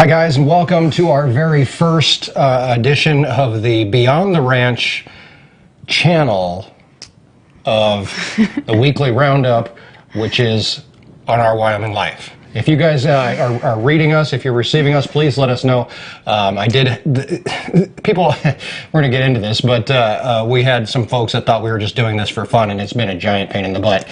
Hi guys, and welcome to our very first edition of the Beyond the Ranch channel of the weekly Roundup, which is on our Wyoming Life. If you guys are reading us, if you're receiving us, please let us know. People, we're going to get into this, but we had some folks that thought we were just doing this for fun, and it's been a giant pain in the butt.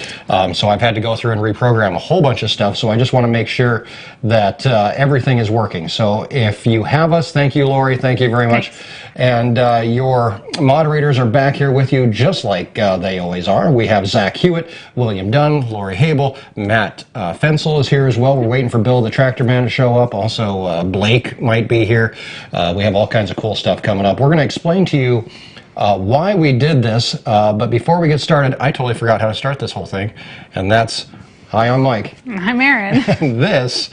So I've had to go through and reprogram a whole bunch of stuff, so I just want to make sure that everything is working. So if you have us, thank you, Lori, thank you very much. Thanks. And your moderators are back here with you, just like they always are. We have Zach Hewitt, William Dunn, Lori Habel, Matt Fensel is here as well. We're waiting for Bill the Tractor Man to show up. Also, Blake might be here. We have all kinds of cool stuff coming up. We're going to explain to you why we did this, but before we get started, I totally forgot how to start this whole thing, and that's... Hi, I'm Mike. I'm Erin. And this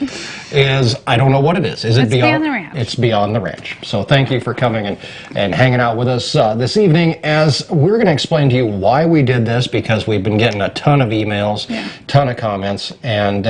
is, I don't know what it is. Is it Beyond the Ranch? It's Beyond the Ranch. So thank you for coming and hanging out with us this evening, as we're going to explain to you why we did this, because we've been getting a ton of emails, ton of comments, and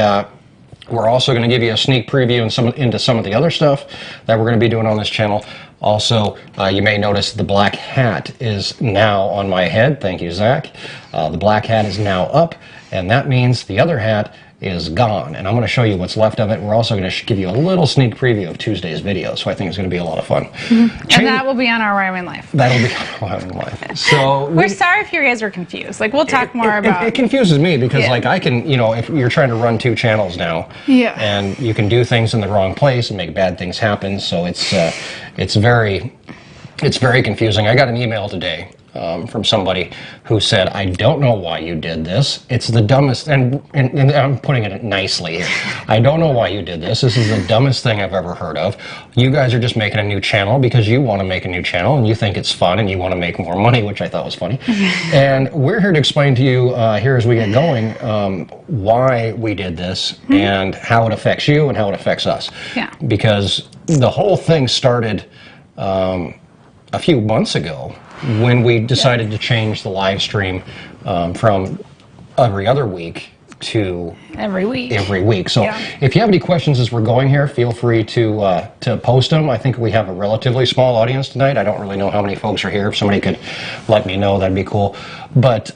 we're also going to give you a sneak preview into some of the other stuff that we're going to be doing on this channel. Also, you may notice the black hat is now on my head. Thank you, Zach. The black hat is now up, and that means the other hat is gone. And I'm going to show you what's left of it. We're also going to give you a little sneak preview of Tuesday's video, so I think it's going to be a lot of fun. And that will be on our Wyoming Life. That'll be on our Wyoming Life. So we're sorry if you guys were confused. Like, we'll talk more about... It confuses me because, like, I can, you know, if you're trying to run two channels now, and you can do things in the wrong place and make bad things happen, so it's very confusing. I got an email today from somebody who said, I don't know why you did this. It's the dumbest, and I'm putting it nicely here. I don't know why you did this. This is the dumbest thing I've ever heard of. You guys are just making a new channel because you want to make a new channel and you think it's fun and you want to make more money, which I thought was funny. And we're here to explain to you here as we get going why we did this and how it affects you and how it affects us. Yeah. Because the whole thing started a few months ago, when we decided to change the live stream from every other week to every week. So if you have any questions as we're going here, feel free to post them. I think we have a relatively small audience tonight. I don't really know how many folks are here. If somebody could let me know, that'd be cool. But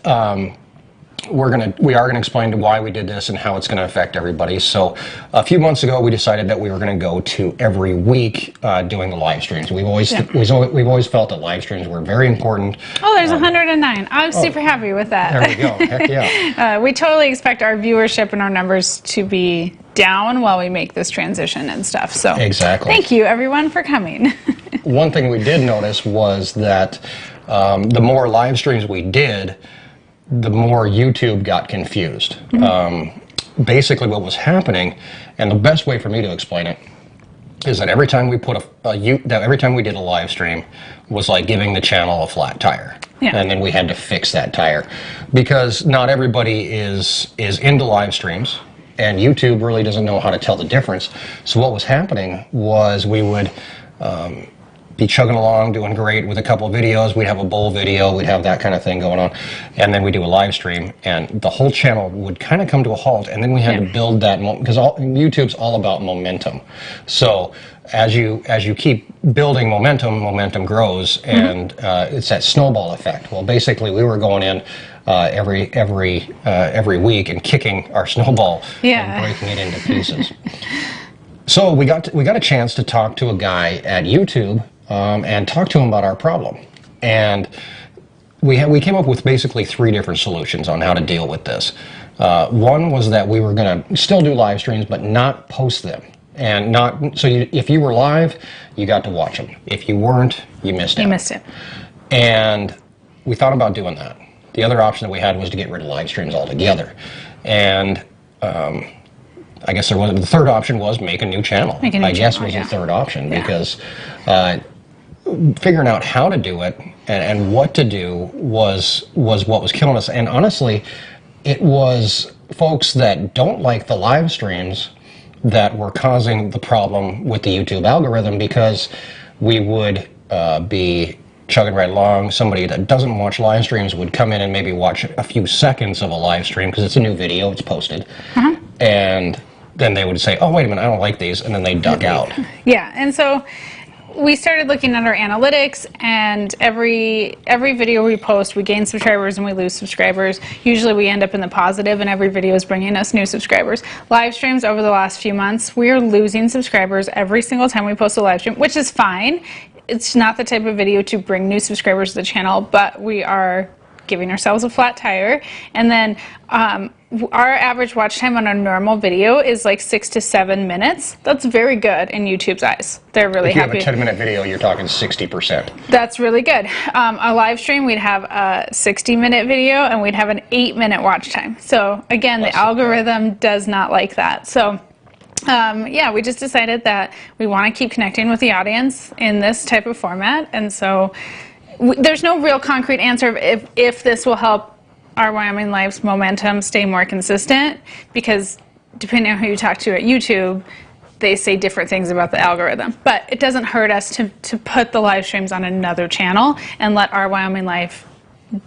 we are gonna explain to why we did this and how it's gonna affect everybody. So a few months ago, we decided that we were gonna go to every week doing the live streams. We've always felt that live streams were very important. Oh, there's 109. I'm super happy with that. There we go. Heck yeah. We totally expect our viewership and our numbers to be down while we make this transition and stuff. So exactly. Thank you, everyone, for coming. One thing we did notice was that the more live streams we did, the more YouTube got confused. Basically what was happening, and the best way for me to explain it, is that every time we put every time we did a live stream was like giving the channel a flat tire. And then we had to fix that tire. Because not everybody is into live streams, and YouTube really doesn't know how to tell the difference. So what was happening was we would be chugging along, doing great with a couple of videos. We'd have a bowl video, we'd have that kind of thing going on, and then we do a live stream, and the whole channel would kind of come to a halt, and then we had to build that, because YouTube's all about momentum. So as you keep building momentum grows, and it's that snowball effect. Well, basically, we were going in every week and kicking our snowball and breaking it into pieces. So we got a chance to talk to a guy at YouTube and talk to him about our problem. And we came up with basically three different solutions on how to deal with this. One was that we were going to still do live streams, but not post them. And not so if you were live, you got to watch them. If you weren't, you missed out. You missed it. And we thought about doing that. The other option that we had was to get rid of live streams altogether. And I guess the third option was make a new channel. I guess was the third option, because figuring out how to do it and what to do was what was killing us. And honestly, it was folks that don't like the live streams that were causing the problem with the YouTube algorithm, because we would be chugging right along. Somebody that doesn't watch live streams would come in and maybe watch a few seconds of a live stream because it's a new video, it's posted, and then they would say, oh, wait a minute, I don't like these, and then they duck out. Yeah, and so we started looking at our analytics, and every video we post, we gain subscribers and we lose subscribers. Usually we end up in the positive, and every video is bringing us new subscribers. Live streams over the last few months, we are losing subscribers every single time we post a live stream, which is fine. It's not the type of video to bring new subscribers to the channel, but we are giving ourselves a flat tire. And then our average watch time on a normal video is like 6 to 7 minutes. That's very good in YouTube's eyes. They're really happy. If you have a 10-minute video, you're talking 60%. That's really good. A live stream, we'd have a 60-minute video and we'd have an 8-minute watch time. So again, the algorithm does not like that. So yeah, we just decided that we want to keep connecting with the audience in this type of format. And so there's no real concrete answer if this will help our Wyoming Life's momentum stay more consistent, because depending on who you talk to at YouTube, they say different things about the algorithm. But it doesn't hurt us to put the live streams on another channel and let our Wyoming Life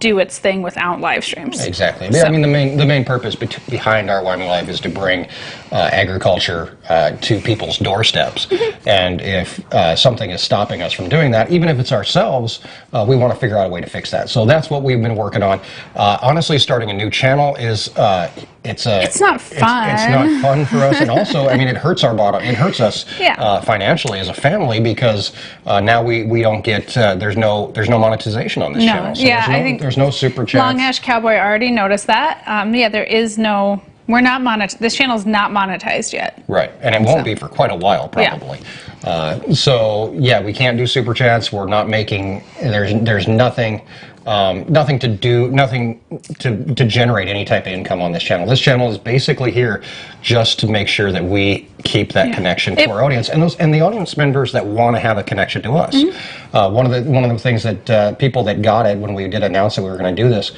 do its thing without live streams. Exactly. So, I mean, the main purpose behind our Wyoming Life is to bring agriculture to people's doorsteps. And if something is stopping us from doing that, even if it's ourselves, we want to figure out a way to fix that. So that's what we've been working on. Honestly, starting a new channel is it's not fun. It's not fun for us, and also, I mean, it hurts our bottom. It hurts us financially as a family, because now we don't get there's no monetization on this channel. So I think there's no super chats. Long Hash Cowboy already noticed that. Yeah, there is no. We're not monetized. This channel's not monetized yet. Right, and it won't be for quite a while, probably. Yeah. So yeah, we can't do super chats. We're not making. There's nothing. Nothing to generate any type of income on this channel. This channel is basically here just to make sure that we keep that connection to our audience, and the audience members that want to have a connection to us. One of the things that people that got it when we did announce that we were going to do this,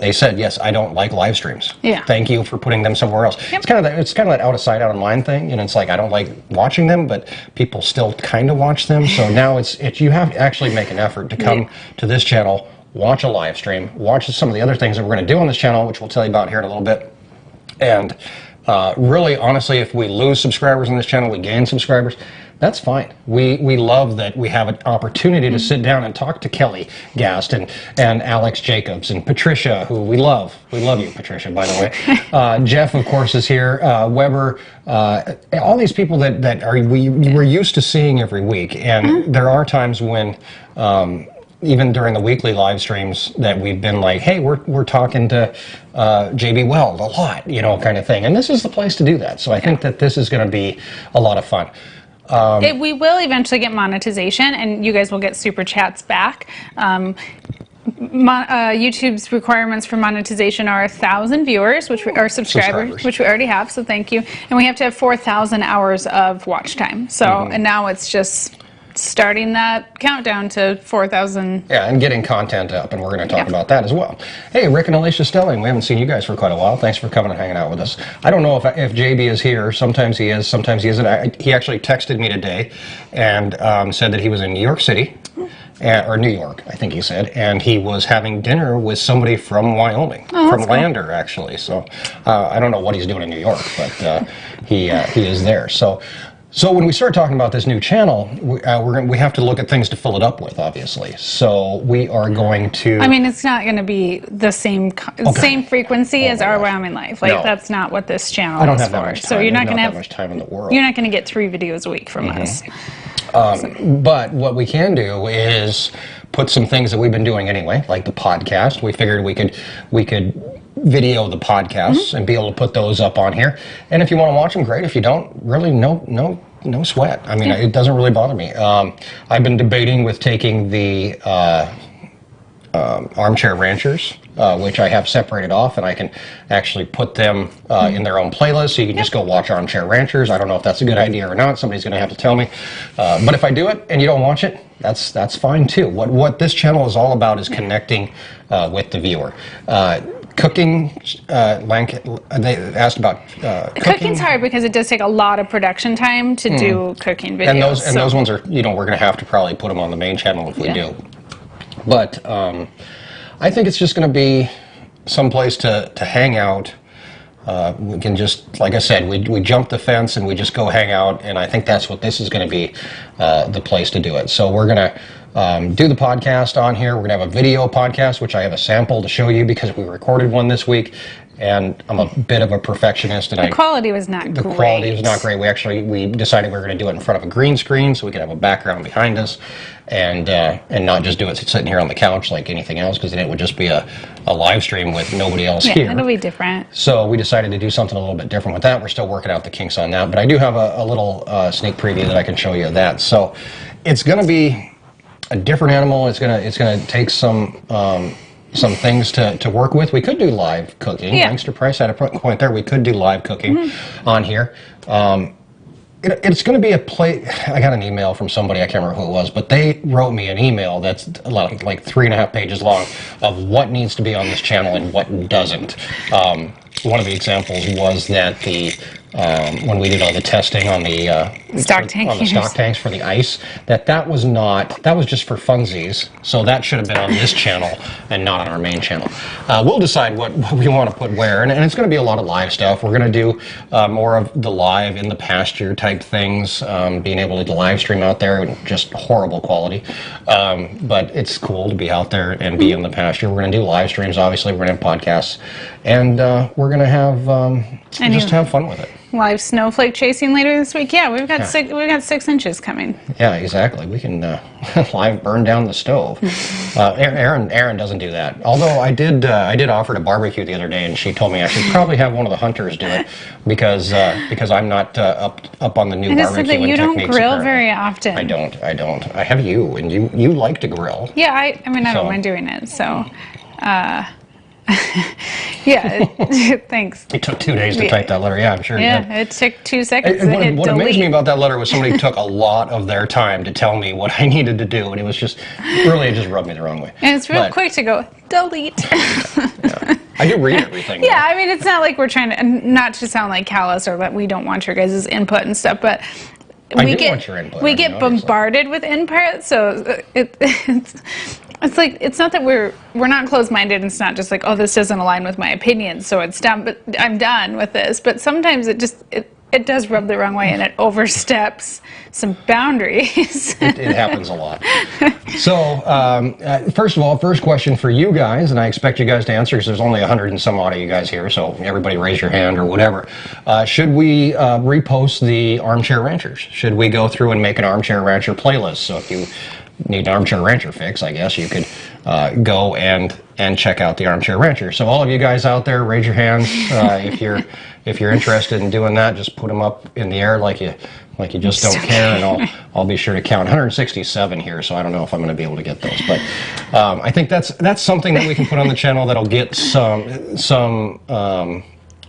they said, "Yes, I don't like live streams. Thank you for putting them somewhere else." It's kind of that out of sight, out of mind thing, and it's like I don't like watching them, but people still kind of watch them. So now it's you have to actually make an effort to come to this channel. Watch a live stream, watch some of the other things that we're going to do on this channel, which we'll tell you about here in a little bit. And really, honestly, if we lose subscribers on this channel, we gain subscribers, that's fine. We love that we have an opportunity to sit down and talk to Kelly Gast and Alex Jacobs and Patricia, who we love. We love you, Patricia, by the way. Jeff, of course, is here. Weber, all these people that we're used to seeing every week. And there are times when even during the weekly live streams that we've been like, hey, we're talking to JB Weld a lot, kind of thing. And this is the place to do that. So I think that this is going to be a lot of fun. We will eventually get monetization, and you guys will get super chats back. YouTube's requirements for monetization are 1,000 viewers, which are subscribers, which we already have, so thank you. And we have to have 4,000 hours of watch time. So, and now it's just starting that countdown to 4,000. Yeah, and getting content up, and we're going to talk about that as well. Hey, Rick and Alicia Stelling, we haven't seen you guys for quite a while. Thanks for coming and hanging out with us. I don't know if JB is here. Sometimes he is, sometimes he isn't. He actually texted me today and said that he was in New York City, or New York, I think he said, and he was having dinner with somebody from Wyoming, from Lander, actually. So I don't know what he's doing in New York, but he is there. So when we start talking about this new channel, we have to look at things to fill it up with, obviously. So we are going to. I mean, it's not going to be the same frequency as our Wyoming Life. Like that's not what this channel is for. So you're not going to have much time in the world. You're not going to get 3 videos a week from us. But what we can do is put some things that we've been doing anyway, like the podcast. We figured we could video the podcasts and be able to put those up on here. And if you want to watch them, great. If you don't, really no sweat. I mean, it doesn't really bother me. I've been debating with taking the Armchair Ranchers, which I have separated off, and I can actually put them in their own playlist, so you can just go watch Armchair Ranchers. I don't know if that's a good idea or not. Somebody's going to have to tell me. But if I do it and you don't watch it, that's fine too. What this channel is all about is connecting with the viewer. Cooking, they asked about cooking. Cooking's hard because it does take a lot of production time to do cooking videos. And those ones are, we're going to have to probably put them on the main channel if we do. But I think it's just going to be someplace to hang out, we can just, like I said, we jump the fence and we just go hang out, and I think that's what this is going to be the place to do it. So we're going to do the podcast on here. We're going to have a video podcast, which I have a sample to show you because we recorded one this week, and I'm a bit of a perfectionist. And the quality was not great. The quality was not great. We decided we were going to do it in front of a green screen so we could have a background behind us, and not just do it sitting here on the couch like anything else, because then it would just be a live stream with nobody else here. Yeah, it'll be different. So we decided to do something a little bit different with that. We're still working out the kinks on that, but I do have a little sneak preview that I can show you of that. So it's going to be a different animal. It's gonna take some things to work with. We could do live cooking. Yeah. Thanks to Price had a point there. We could do live cooking on here. It's going to be a play. I got an email from somebody, I can't remember who it was, but they wrote me an email that's like 3.5 pages long of what needs to be on this channel and what doesn't. One of the examples was that when we did all the testing on the stock tanks for the ice, that was just for funsies. So that should have been on this channel and not on our main channel. We'll decide what we want to put where, and it's going to be a lot of live stuff. We're going to do more of the live in the pasture type things, being able to live stream out there and just horrible quality. But it's cool to be out there and be in the pasture. We're going to do live streams, obviously. We're going to have podcasts, and we're going to have just have fun with it. Live snowflake chasing later this week. Yeah, we've got 6 inches coming. Yeah, exactly. We can live burn down the stove. Erin doesn't do that. Although I did offer to barbecue the other day, and she told me I should probably have one of the hunters do it because I'm not up on the new barbecue techniques. You don't grill very often. I don't. I have you, and you like to grill. Yeah, I don't mind doing it. So. Yeah, thanks. It took 2 days to type that letter. Yeah, I'm sure. Yeah, it took 2 seconds. What amazed me about that letter was somebody took a lot of their time to tell me what I needed to do, and it just rubbed me the wrong way. And it's real quick to go delete. Yeah. I do read everything. Yeah, I mean, it's not like we're trying to, not to sound like callous or that we don't want your guys' input and stuff, but we get bombarded with input, so it's like, it's not that we're not closed-minded, and it's not just like, oh, this doesn't align with my opinion, so it's done, but I'm done with this. But sometimes it does rub the wrong way, and it oversteps some boundaries. It happens a lot. So, first of all, first question for you guys, and I expect you guys to answer because there's only 100 and some odd of you guys here, so everybody raise your hand or whatever. Should we repost the Armchair Ranchers? Should we go through and make an Armchair Rancher playlist? So if you need an Armchair Rancher fix, I guess you could go and check out the Armchair Rancher. So all of you guys out there, raise your hands if you're interested in doing that. Just put them up in the air like you just don't care, and I'll be sure to count. 167 here, so I don't know if I'm going to be able to get those, but I think that's something that we can put on the channel that'll get some.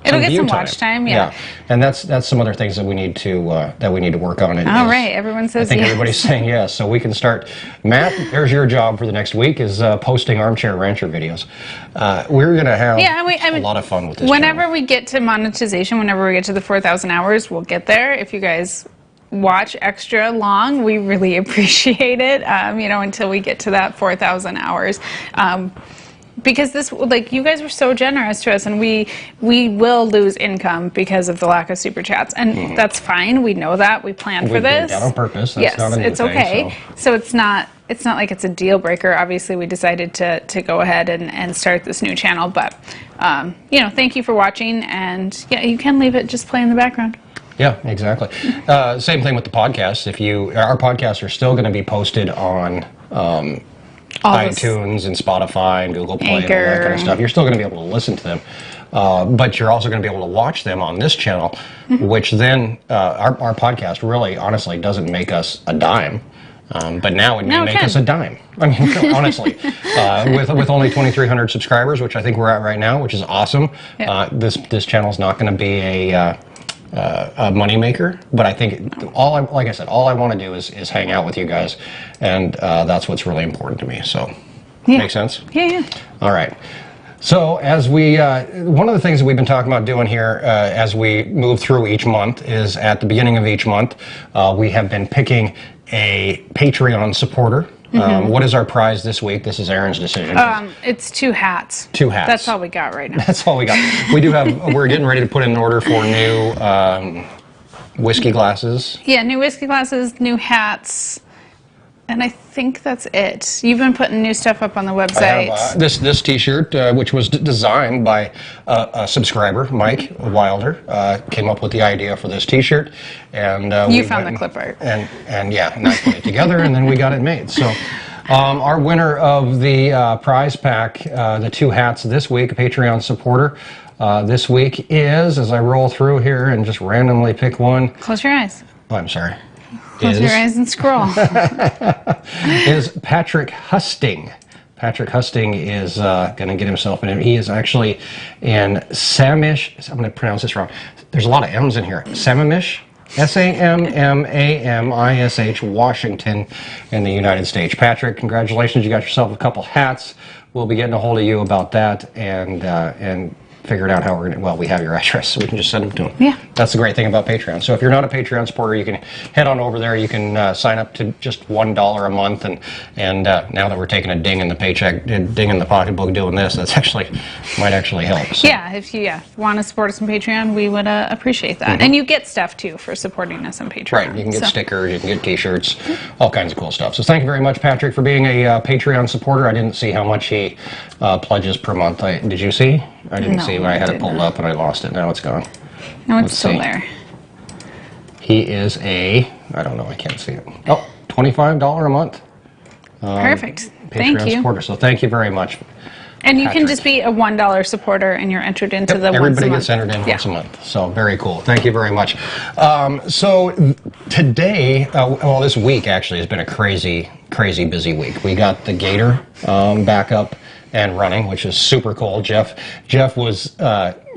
It'll get some watch time, yeah. And that's some other things that we need to work on. All right, everyone says yes. I think everybody's saying yes, so we can start. Matt, there's your job for the next week, is posting Armchair Rancher videos. We're going to have a lot of fun with this. Whenever we get to monetization, whenever we get to the 4,000 hours, we'll get there. If you guys watch extra long, we really appreciate it, until we get to that 4,000 hours. Because this, you guys were so generous to us, and we will lose income because of the lack of super chats, and that's fine. We know that. We planned for this. We did that on purpose. That's not a new it's okay. Thing, so it's not like it's a deal breaker. Obviously, we decided to go ahead and start this new channel, but thank you for watching, and yeah, you can leave it just play in the background. Yeah, exactly. Same thing with the podcast. Our podcasts are still going to be posted on iTunes and Spotify and Google Play Anchor. And all that kind of stuff. You're still going to be able to listen to them, but you're also going to be able to watch them on this channel, which then our podcast really, honestly, doesn't make us a dime. But now it may make us a dime. I mean, honestly, with only 2,300 subscribers, which I think we're at right now, which is awesome. Yep. This channel is not going to be a moneymaker, but I think like I said, all I want to do is hang out with you guys, and that's what's really important to me. So, make sense? Yeah. All right. So as one of the things that we've been talking about doing here as we move through each month is at the beginning of each month, we have been picking a Patreon supporter What is our prize this week? This is Erin's decision. It's 2 hats. 2 hats. That's all we got right now. That's all we got. We do have. We're getting ready to put in an order for new whiskey glasses. Yeah, new whiskey glasses, new hats, and I think that's it. You've been putting new stuff up on the website. I have, this T-shirt, which was designed by a subscriber, Mike Wilder, came up with the idea for this T-shirt, and you found the clip art, and yeah, and I put it together, and then we got it made. So. Our winner of the prize pack, the 2 hats this week, a Patreon supporter, this week is, as I roll through here and just randomly pick one. Close your eyes. Oh, I'm sorry. Close your eyes and scroll. Is Patrick Husting. Patrick Husting is going to get himself in. He is actually in Sammamish. I'm going to pronounce this wrong. There's a lot of M's in here. Sammamish. Sammamish, Washington, in the United States. Patrick, congratulations! You got yourself a couple hats. We'll be getting a hold of you about that and figuring out how we're going to. Well, we have your address, so we can just send them to them. Yeah. That's the great thing about Patreon. So if you're not a Patreon supporter, you can head on over there. You can sign up to just $1 a month, and now that we're taking a ding in the paycheck, ding in the pocketbook doing this, that's might actually help. So. Yeah, if you want to support us on Patreon, we would appreciate that. And you get stuff too for supporting us on Patreon. Right, you can get stickers, you can get T-shirts, all kinds of cool stuff. So thank you very much, Patrick, for being a Patreon supporter. I didn't see how much he pledges per month. Did you see? I didn't see when I had it pulled up and I lost it. Now it's gone. No, it's still there. He is I don't know, I can't see it. Oh, $25 a month. Perfect. Patreon Thank you. supporter. So thank you very much. And you Patrick. can just be a $1 supporter and you're entered into the everybody once a month. gets entered in once a month. So very cool. Thank you very much. So today, this week actually has been a crazy busy week. We got the Gator back up and running, which is super cool. Jeff was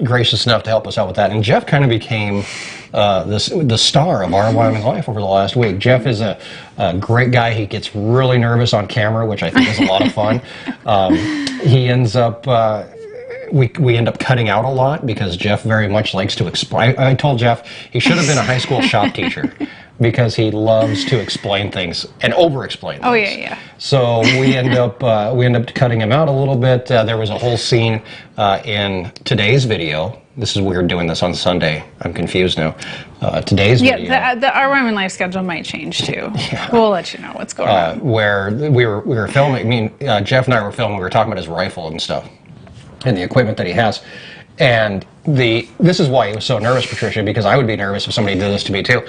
gracious enough to help us out with that, and Jeff kind of became the star of our Wyoming Life over the last week. Jeff is a great guy. He gets really nervous on camera, which I think is a lot of fun. He ends up. We end up cutting out a lot because Jeff very much likes to explain. I told Jeff he should have been a high school shop teacher because he loves to explain things and over-explain things. Oh yeah. So we end up cutting him out a little bit. There was a whole scene in today's video. This is weird doing this on Sunday. I'm confused now. Today's video. Yeah, our Wyoming Life schedule might change too. Yeah. We'll let you know what's going on. Where we were filming. Jeff and I were filming. We were talking about his rifle and stuff, and the equipment that he has. And this is why he was so nervous, Patricia, because I would be nervous if somebody did this to me too.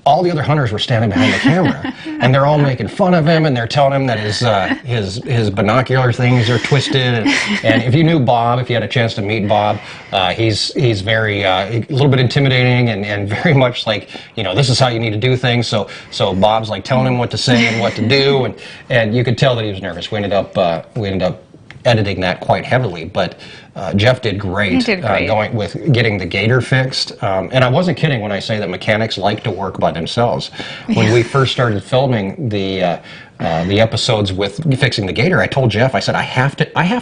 All the other hunters were standing behind the camera, and they're all making fun of him, and they're telling him that his binocular things are twisted. And if you knew Bob, if you had a chance to meet Bob, he's very a little bit intimidating and very much like, this is how you need to do things. So Bob's like telling him what to say and what to do, and you could tell that he was nervous. We ended up editing that quite heavily, but Jeff did great. He did great. Going with getting the Gator fixed. And I wasn't kidding when I say that mechanics like to work by themselves. When we first started filming the episodes with fixing the Gator, I told Jeff, I said, I have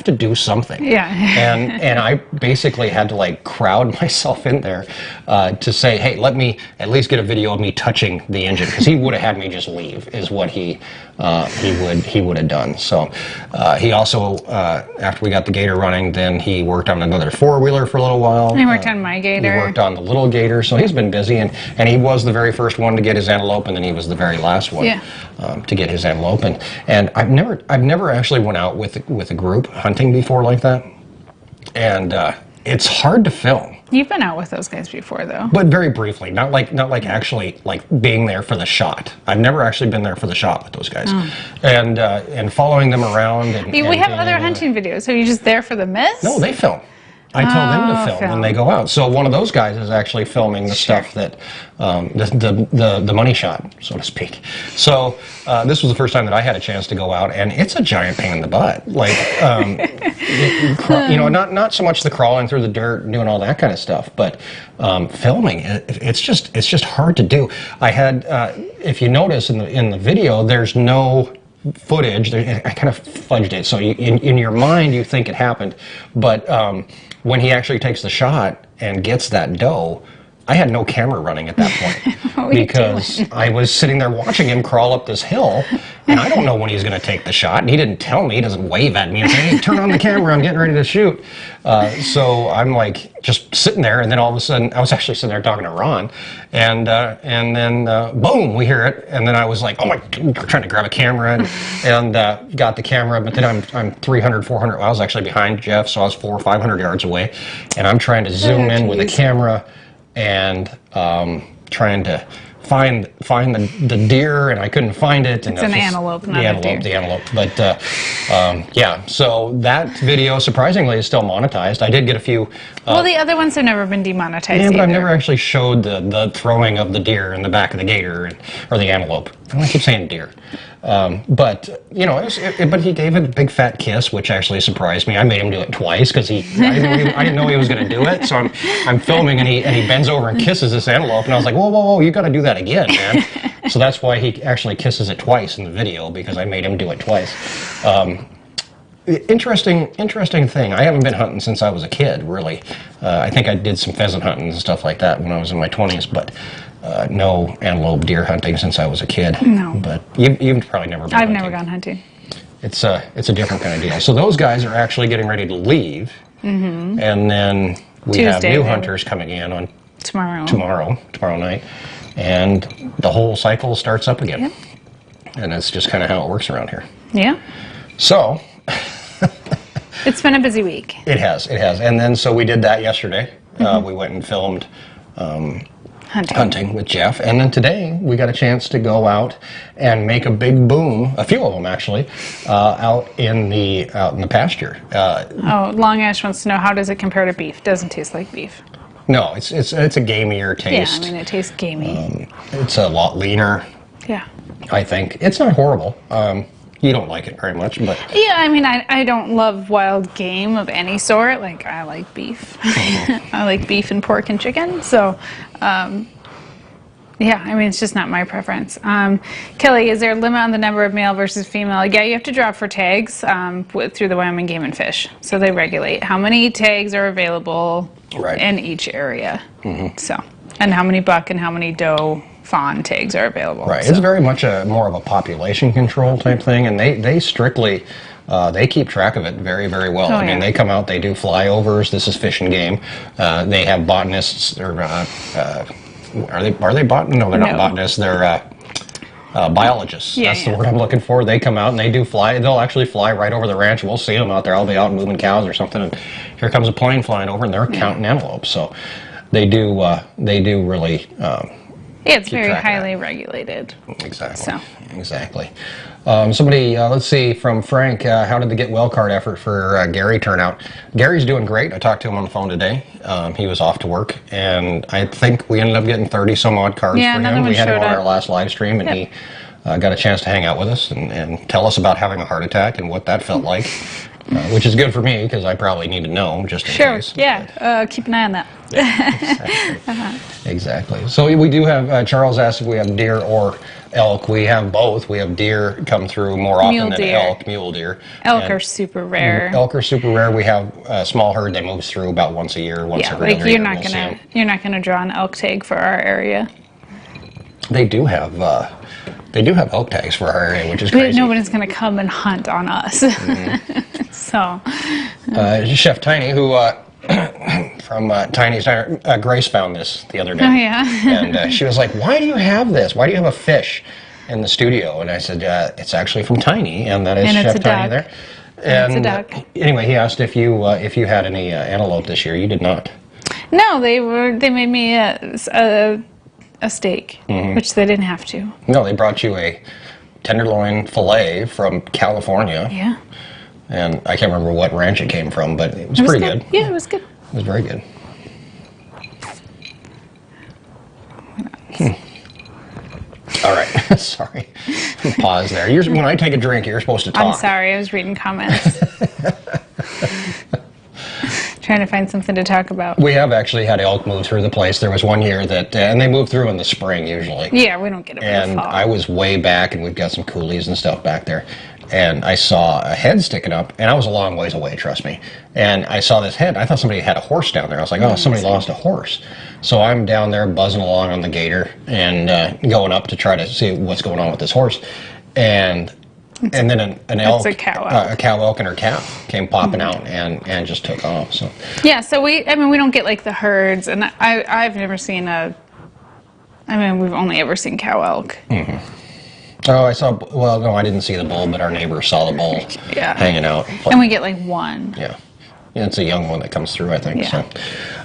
to do something. Yeah. and I basically had to crowd myself in there to say, hey, let me at least get a video of me touching the engine, because he would have had me just leave, is what he would have done. So he also, after we got the Gator running, then he worked on another four-wheeler for a little while. He worked on my Gator. He worked on the little Gator, so he's been busy, and he was the very first one to get his antelope, and then he was the very last one to get his antelope. And I've never actually went out with a group hunting before like that, and it's hard to film. You've been out with those guys before, though. But very briefly, not like actually being there for the shot. I've never actually been there for the shot with those guys, and following them around. We have other hunting videos. So you're just there for the miss? No, they film. I tell them to film when they go out. So one of those guys is actually filming the stuff that, the money shot, so to speak. So this was the first time that I had a chance to go out, and it's a giant pain in the butt. Not so much the crawling through the dirt and doing all that kind of stuff, but filming, it's just hard to do. I had, if you notice in the video, there's no footage. I kind of fudged it, so in your mind you think it happened, but when he actually takes the shot and gets that doe, I had no camera running at that point What were you because doing? I was sitting there watching him crawl up this hill, and I don't know when he's going to take the shot, and he didn't tell me. He doesn't wave at me and say, "Hey, turn on the camera, I'm getting ready to shoot." So I'm like just sitting there, and then all of a sudden, I was actually sitting there talking to Ron, and then boom, we hear it, and then I was like, "Oh my!" Trying to grab a camera and got the camera, but then I'm 300, 400. I was actually behind Jeff, so I was 400 or 500 yards away, and I'm trying to zoom in with a camera and trying to find the deer, and I couldn't find it. And It's an antelope, not a deer. The antelope. But yeah, so that video surprisingly is still monetized. I did get a few. Well, the other ones have never been demonetized. Yeah, but I've either. never actually showed the throwing of the deer in the back of the gator or the antelope. I keep saying deer. But you know, but he gave it a big fat kiss, which actually surprised me. I made him do it twice because I didn't know he was going to do it. So I'm filming and he bends over and kisses this antelope, and I was like, whoa, you got to do that again, man. So that's why he actually kisses it twice in the video, because I made him do it twice. Interesting thing. I haven't been hunting since I was a kid, really. I think I did some pheasant hunting and stuff like that when I was in my 20s, but no antelope deer hunting since I was a kid. No. But you've probably never been I've hunting. never gone hunting. It's a different kind of deal. So those guys are actually getting ready to leave, and then we have Tuesday, new they hunters coming in on Tomorrow night, and the whole cycle starts up again. Yep. And that's just kind of how it works around here. Yeah. So It's been a busy week. it has. And then so we did that yesterday. We went and filmed hunting with Jeff, and then today we got a chance to go out and make a big boom, a few of them actually, out in the pasture. Long Ash wants to know, how does it compare to beef? Doesn't taste like beef. No, it's a gamier taste. Yeah, I mean, it tastes gamey. It's a lot leaner, Yeah. I think. It's not horrible. You don't like it very much, but Yeah, I mean, I don't love wild game of any sort. Like, I like beef. I like beef and pork and chicken. So, yeah, I mean, it's just not my preference. Kelly, is there a limit on the number of male versus female? Yeah, you have to drop for tags through the Wyoming Game and Fish. So they regulate how many tags are available in each area. So, and how many buck and how many doe fawn tags are available. Right. So. It's very much more of a population control type thing, and they strictly they keep track of it very, very well. I mean, they come out, they do flyovers. This is Fish and Game. They have botanists, or are they botanists? No, they're not botanists. They're biologists. That's the word I'm looking for. They come out and they do fly. They'll actually fly right over the ranch. We'll see them out there. I'll be out moving cows or something, and here comes a plane flying over, and they're counting antelopes. So they do really. Yeah, it's very highly regulated. Exactly. So. Exactly. Somebody, let's see, from Frank, how did the Get Well card effort for Gary turn out? Gary's doing great. I talked to him on the phone today. He was off to work, and I think we ended up getting 30 some odd cards for him. We had him on our last live stream, and he got a chance to hang out with us and tell us about having a heart attack and what that felt like, which is good for me because I probably need to know just in case. Yeah, keep an eye on that. Yeah, exactly. So we do have, Charles asked if we have deer or elk. We have both. We have deer come through more often than elk, mule deer. Elk are super rare. Elk are super rare. We have a small herd that moves through about once a year, once every other year. You're not gonna draw an elk tag for our area. They do have elk tags for our area, which is crazy. But nobody's gonna come and hunt on us. So Chef Tiny, who from Tiny's Diner, Grace found this the other day. Oh yeah. And she was like, "Why do you have this? Why do you have a fish in the studio?" And I said, "It's actually from Tiny, and that is Chef Tiny there." And it's a duck. Anyway, he asked if you had any antelope this year. You did not. No, they made me a steak, which they didn't have to. No, they brought you a tenderloin fillet from California. Yeah. And I can't remember what ranch it came from, but it was pretty good. Yeah, it was good. It was very good. All right. Sorry. Pause there. When I take a drink, you're supposed to talk. I'm sorry. I was reading comments. Trying to find something to talk about. We have actually had elk move through the place. There was one year that, and they move through in the spring usually. Yeah, we don't get it in the fall. And I was way back, and we've got some coolies and stuff back there. And I saw a head sticking up, and I was a long ways away, trust me. And I saw this head. I thought somebody had a horse down there. I was like, oh, somebody lost a horse. So I'm down there buzzing along on the gator and going up to try to see what's going on with this horse. And then an elk, a cow a cow elk and her calf came popping out and just took off. So yeah, so we don't get like the herds, and I've never seen we've only ever seen cow elk. Oh, no, I didn't see the bull, but our neighbor saw the bull hanging out. And we get like one. Yeah. It's a young one that comes through, I think. Yeah.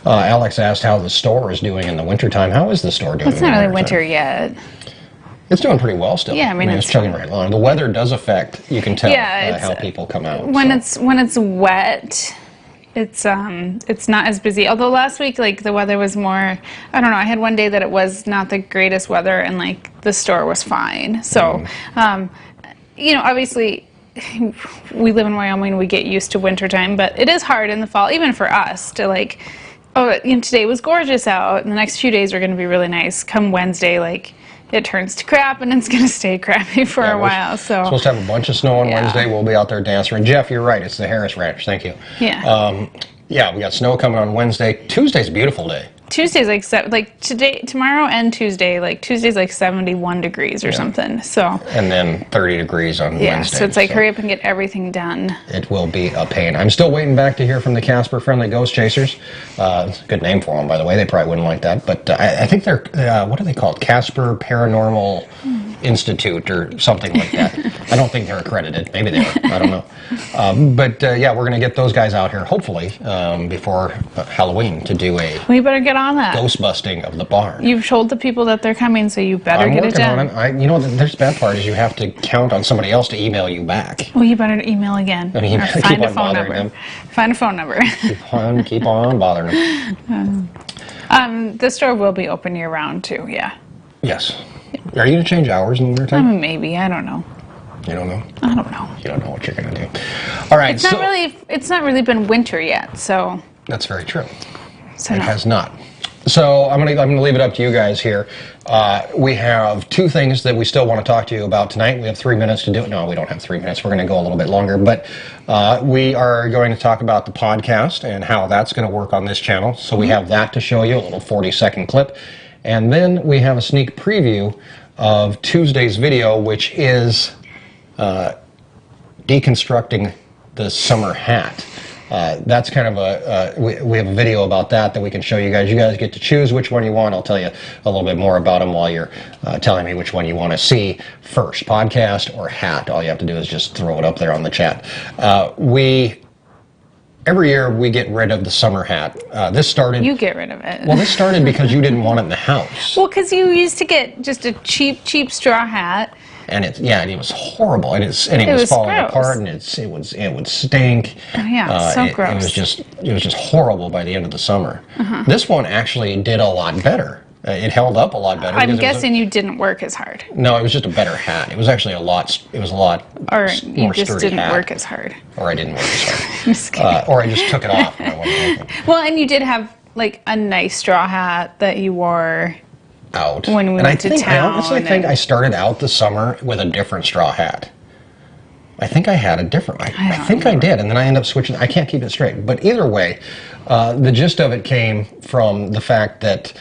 So, Alex asked how the store is doing in the wintertime. How is the store doing? It's not really winter yet. It's doing pretty well still. Yeah, I mean it's chugging right along. The weather does affect, you can tell how people come out. When it's wet, it's not as busy. Although last week, like, the weather was more, I don't know, I had one day that it was not the greatest weather and like the store was fine. So, obviously we live in Wyoming, we get used to wintertime, but it is hard in the fall, even for us to like, today was gorgeous out and the next few days are going to be really nice. Come Wednesday, like, it turns to crap and it's going to stay crappy for a while. So supposed to have a bunch of snow on Wednesday. We'll be out there dancing. And Jeff, you're right. It's the Harris Ranch. Thank you. Yeah. We got snow coming on Wednesday. Tuesday's a beautiful day. Tuesday's tomorrow and Tuesday, like Tuesday's like 71 degrees or something. So and then 30 degrees on Wednesday. Yeah, so it's like hurry up and get everything done. It will be a pain. I'm still waiting back to hear from the Casper Friendly Ghost Chasers. It's a good name for them, by the way. They probably wouldn't like that, but I think they're what are they called? Casper Paranormal Institute or something like that. I don't think they're accredited. Maybe they are. I don't know. But we're going to get those guys out here hopefully before Halloween to do a. We better get on that. Ghost busting of the barn. You've told the people that they're coming, so you better get it done. I'm working on it. There's the bad part is you have to count on somebody else to email you back. Well, you better email again. I mean, find a phone number. Them. Find a phone number. Keep on bothering them. The store will be open year round too. Yeah. Yes. Are you going to change hours in the wintertime? Maybe. I don't know. You don't know? I don't know. You don't know what you're going to do. All right. It's not really been winter yet, so. That's very true. So it has not. So I'm gonna leave it up to you guys here. We have two things that we still want to talk to you about tonight. We have 3 minutes to do it. No, we don't have 3 minutes. We're going to go a little bit longer, but we are going to talk about the podcast and how that's going to work on this channel. So we have that to show you, a little 40-second clip, and then we have a sneak preview of Tuesday's video, which is deconstructing the summer hat. That's kind of we have a video about that we can show you guys. You guys get to choose which one you want. I'll tell you a little bit more about them while you're telling me which one you want to see first, podcast or hat. All you have to do is just throw it up there on the chat. Every year we get rid of the summer hat. This started... You get rid of it. Well, this started because you didn't want it in the house. Well, because you used to get just a cheap straw hat. And it was horrible, and it was falling apart, and it would stink. Oh yeah, so gross. It was just horrible by the end of the summer. This one actually did a lot better. It held up a lot better. I'm guessing you didn't work as hard. No, it was just a better hat. It was actually a lot Or more you just sturdy didn't hat. work as hard. Or I didn't work as hard. Just kidding. Or I just took it off when I wasn't working. Well, and you did have like a nice straw hat that you wore out when we went to town. I honestly think I started out the summer with a different straw hat. I think I had a different. I think I did, and then I ended up switching. I can't keep it straight, but either way, the gist of it came from the fact that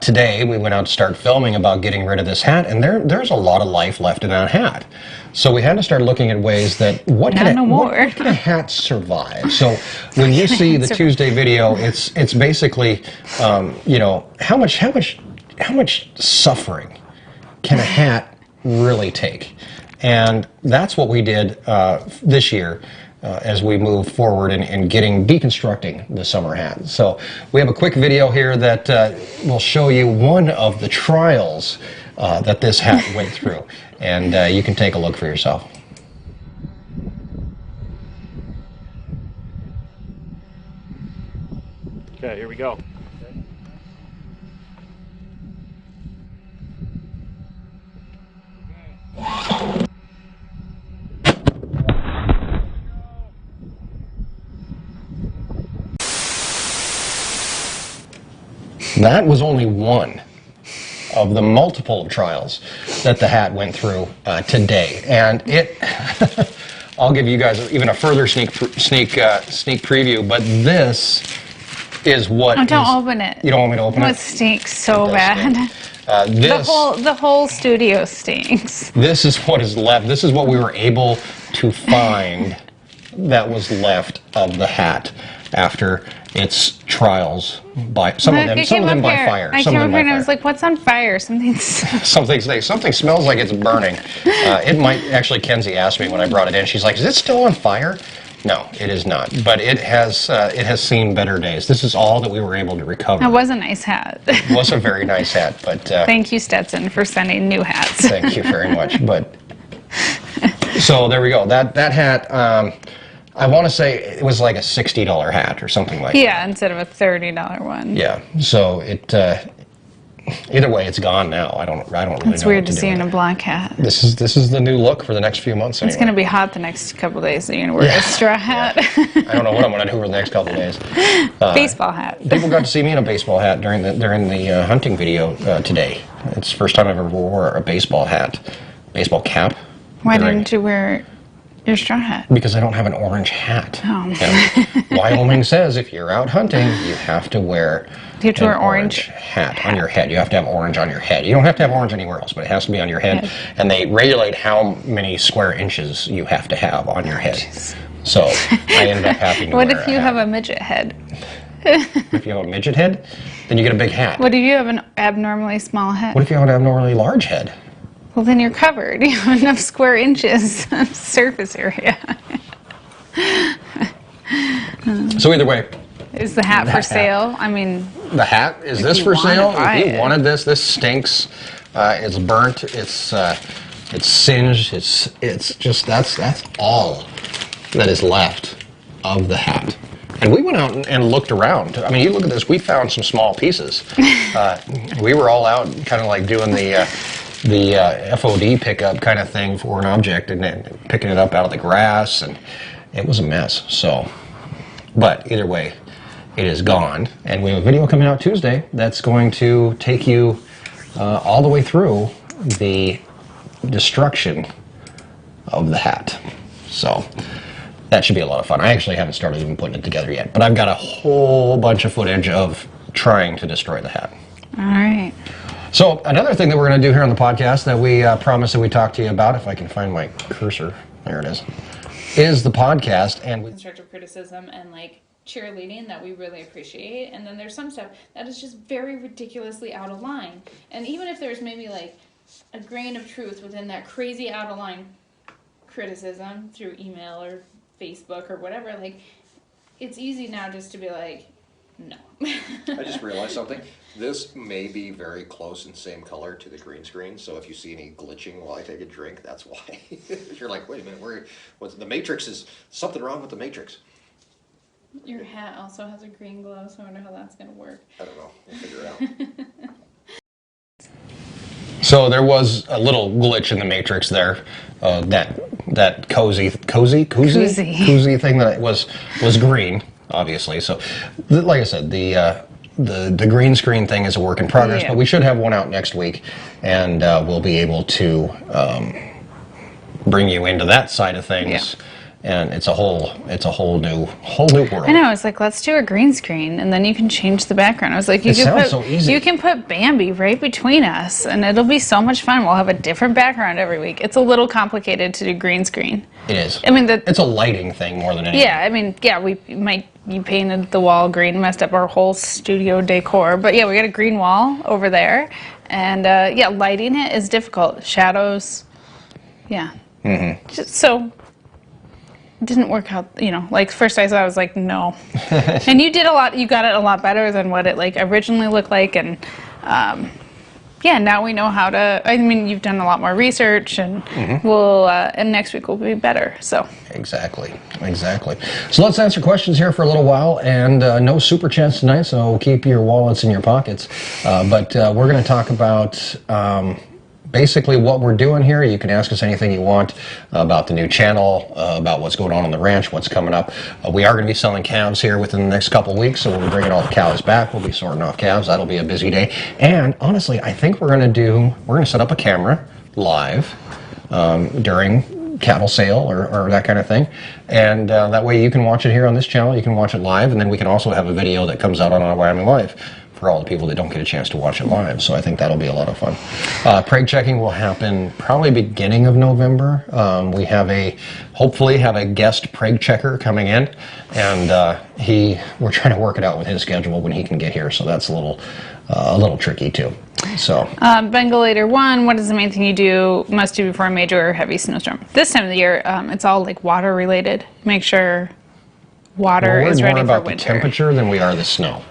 today we went out to start filming about getting rid of this hat, and there's a lot of life left in that hat. So we had to start looking at ways that what can a hat survive? So when you see the Tuesday video, it's basically how much suffering can a hat really take? And that's what we did this year as we move forward in deconstructing the summer hat. So we have a quick video here that will show you one of the trials that this hat went through. And you can take a look for yourself. Okay, here we go. That was only one of the multiple trials that the hat went through today, and I'll give you guys even a further sneak preview. But this is what Oh, don't open it. You don't want me to open Oh, it? it stinks so bad. The whole studio stinks. This is what is left. This is what we were able to find that was left of the hat after its trials by some of them by fire. I came up here and I was like, "What's on fire?" Something smells like it's burning. It might actually. Kenzie asked me when I brought it in. She's like, "Is it still on fire?" No, it is not. But it has seen better days. This is all that we were able to recover. It was a nice hat. It was a very nice hat, but thank you, Stetson, for sending new hats. Thank you very much. But so there we go. That hat. I want to say it was like a $60 hat or something like that. Yeah, instead of a $30 one. Yeah. So it. Either way, it's gone now. I don't really know. It's weird to see in a black hat. This is the new look for the next few months. Anyway. It's going to be hot the next couple of days, so you're going to wear a straw hat. Yeah. I don't know what I'm going to do for the next couple of days. Baseball hat. People got to see me in a baseball hat during the hunting video today. It's the first time I've ever wore a baseball hat, baseball cap. Why didn't you wear your straw hat? Because I don't have an orange hat. Oh. And Wyoming says if you're out hunting, you have to wear. You have to wear orange hat on your head. You have to have orange on your head. You don't have to have orange anywhere else, but it has to be on your head. And they regulate how many square inches you have to have on your head. So I ended up having to What wear if you have a midget head? If you have a midget head, then you get a big hat. What if you have an abnormally small head? What if you have an abnormally large head? Well, then you're covered. You have enough square inches of surface area. So either way. Is the hat for sale? I mean... The hat? Is this for sale? If you wanted this stinks. It's burnt. It's singed. It's just, that's all that is left of the hat. And we went out and looked around. I mean, you look at this, we found some small pieces. We were all out kind of like doing the FOD pickup kind of thing for an object and then picking it up out of the grass, and it was a mess. So, but either way, it is gone, and we have a video coming out Tuesday that's going to take you all the way through the destruction of the hat. So that should be a lot of fun. I actually haven't started even putting it together yet, but I've got a whole bunch of footage of trying to destroy the hat. All right. So another thing that we're going to do here on the podcast that we promised that we talk to you about, if I can find my cursor, there it is the podcast. And constructive criticism and like cheerleading that we really appreciate, and then there's some stuff that is just very ridiculously out of line, and even if there's maybe like a grain of truth within that crazy out of line criticism through email or Facebook or whatever, like it's easy now just to be like, no. I just realized something. This may be very close in same color to the green screen, so if you see any glitching while I take a drink, that's why. You're like, wait a minute, what's the Matrix? Is something wrong with the Matrix? Your hat also has a green glow, so I wonder how that's going to work. I don't know. We'll figure it out. So there was a little glitch in the Matrix there. That cozy thing that was green, obviously. So, like I said, the green screen thing is a work in progress, but we should have one out next week, and we'll be able to bring you into that side of things. Yeah. And it's a whole new world. I know. It's like, let's do a green screen, and then you can change the background. I was like, you can put Bambi right between us, and it'll be so much fun. We'll have a different background every week. It's a little complicated to do green screen. It is. I mean, it's a lighting thing more than anything. Yeah. I mean, yeah, you painted the wall green, messed up our whole studio decor, but yeah, we got a green wall over there, and yeah, lighting it is difficult. Shadows. Yeah. So. Didn't work out, like first I was like, no. And you got it a lot better than what it like originally looked like, and yeah, now we know how to, I mean, you've done a lot more research, and we'll, and next week will be better, so. Exactly. So let's answer questions here for a little while, and no super chats tonight, so keep your wallets in your pockets, but we're going to talk about basically what we're doing here. You can ask us anything you want about the new channel, about what's going on the ranch, what's coming up. We are going to be selling calves here within the next couple of weeks, so we'll be bringing all the cows back. We'll be sorting off calves. That'll be a busy day. And honestly, I think we're going to set up a camera live during cattle sale or that kind of thing. And that way you can watch it here on this channel, you can watch it live, and then we can also have a video that comes out on our Wyoming Life for all the people that don't get a chance to watch it live. So I think that'll be a lot of fun. Preg checking will happen probably beginning of November. We hopefully have a guest preg checker coming in, and we're trying to work it out with his schedule when he can get here. So that's a little tricky too. So Bengalator 1, what is the main thing you must do before a major or heavy snowstorm? This time of the year, it's all like water related. Make sure water is ready for winter. We're more about the temperature than we are the snow.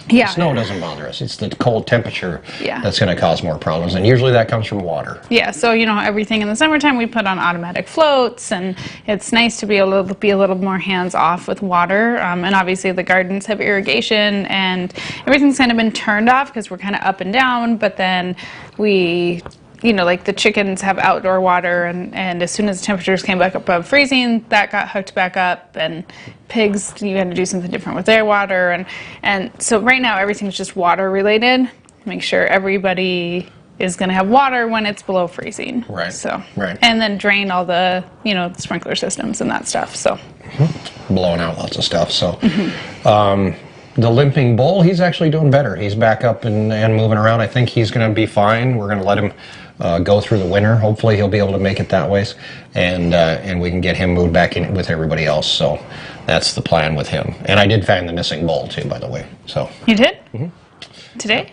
Yeah. The snow doesn't bother us. It's the cold temperature Yeah. that's going to cause more problems, and usually that comes from water. Yeah, so everything in the summertime we put on automatic floats, and it's nice to be able to be a little more hands-off with water. And obviously the gardens have irrigation, and everything's kind of been turned off because we're kind of up and down, but then we... like the chickens have outdoor water, and as soon as the temperatures came back above freezing, that got hooked back up, and pigs, you had to do something different with their water, and so right now everything's just water related. Make sure everybody is going to have water when it's below freezing. Right. So, right. And then drain all the, the sprinkler systems and that stuff, so. Blowing out lots of stuff, so. The limping bull, he's actually doing better. He's back up and moving around. I think he's going to be fine. We're going to let him go through the winter. Hopefully he'll be able to make it that ways, and we can get him moved back in with everybody else. So that's the plan with him. And I did find the missing bull too, by the way. So you did? Mm-hmm. Today?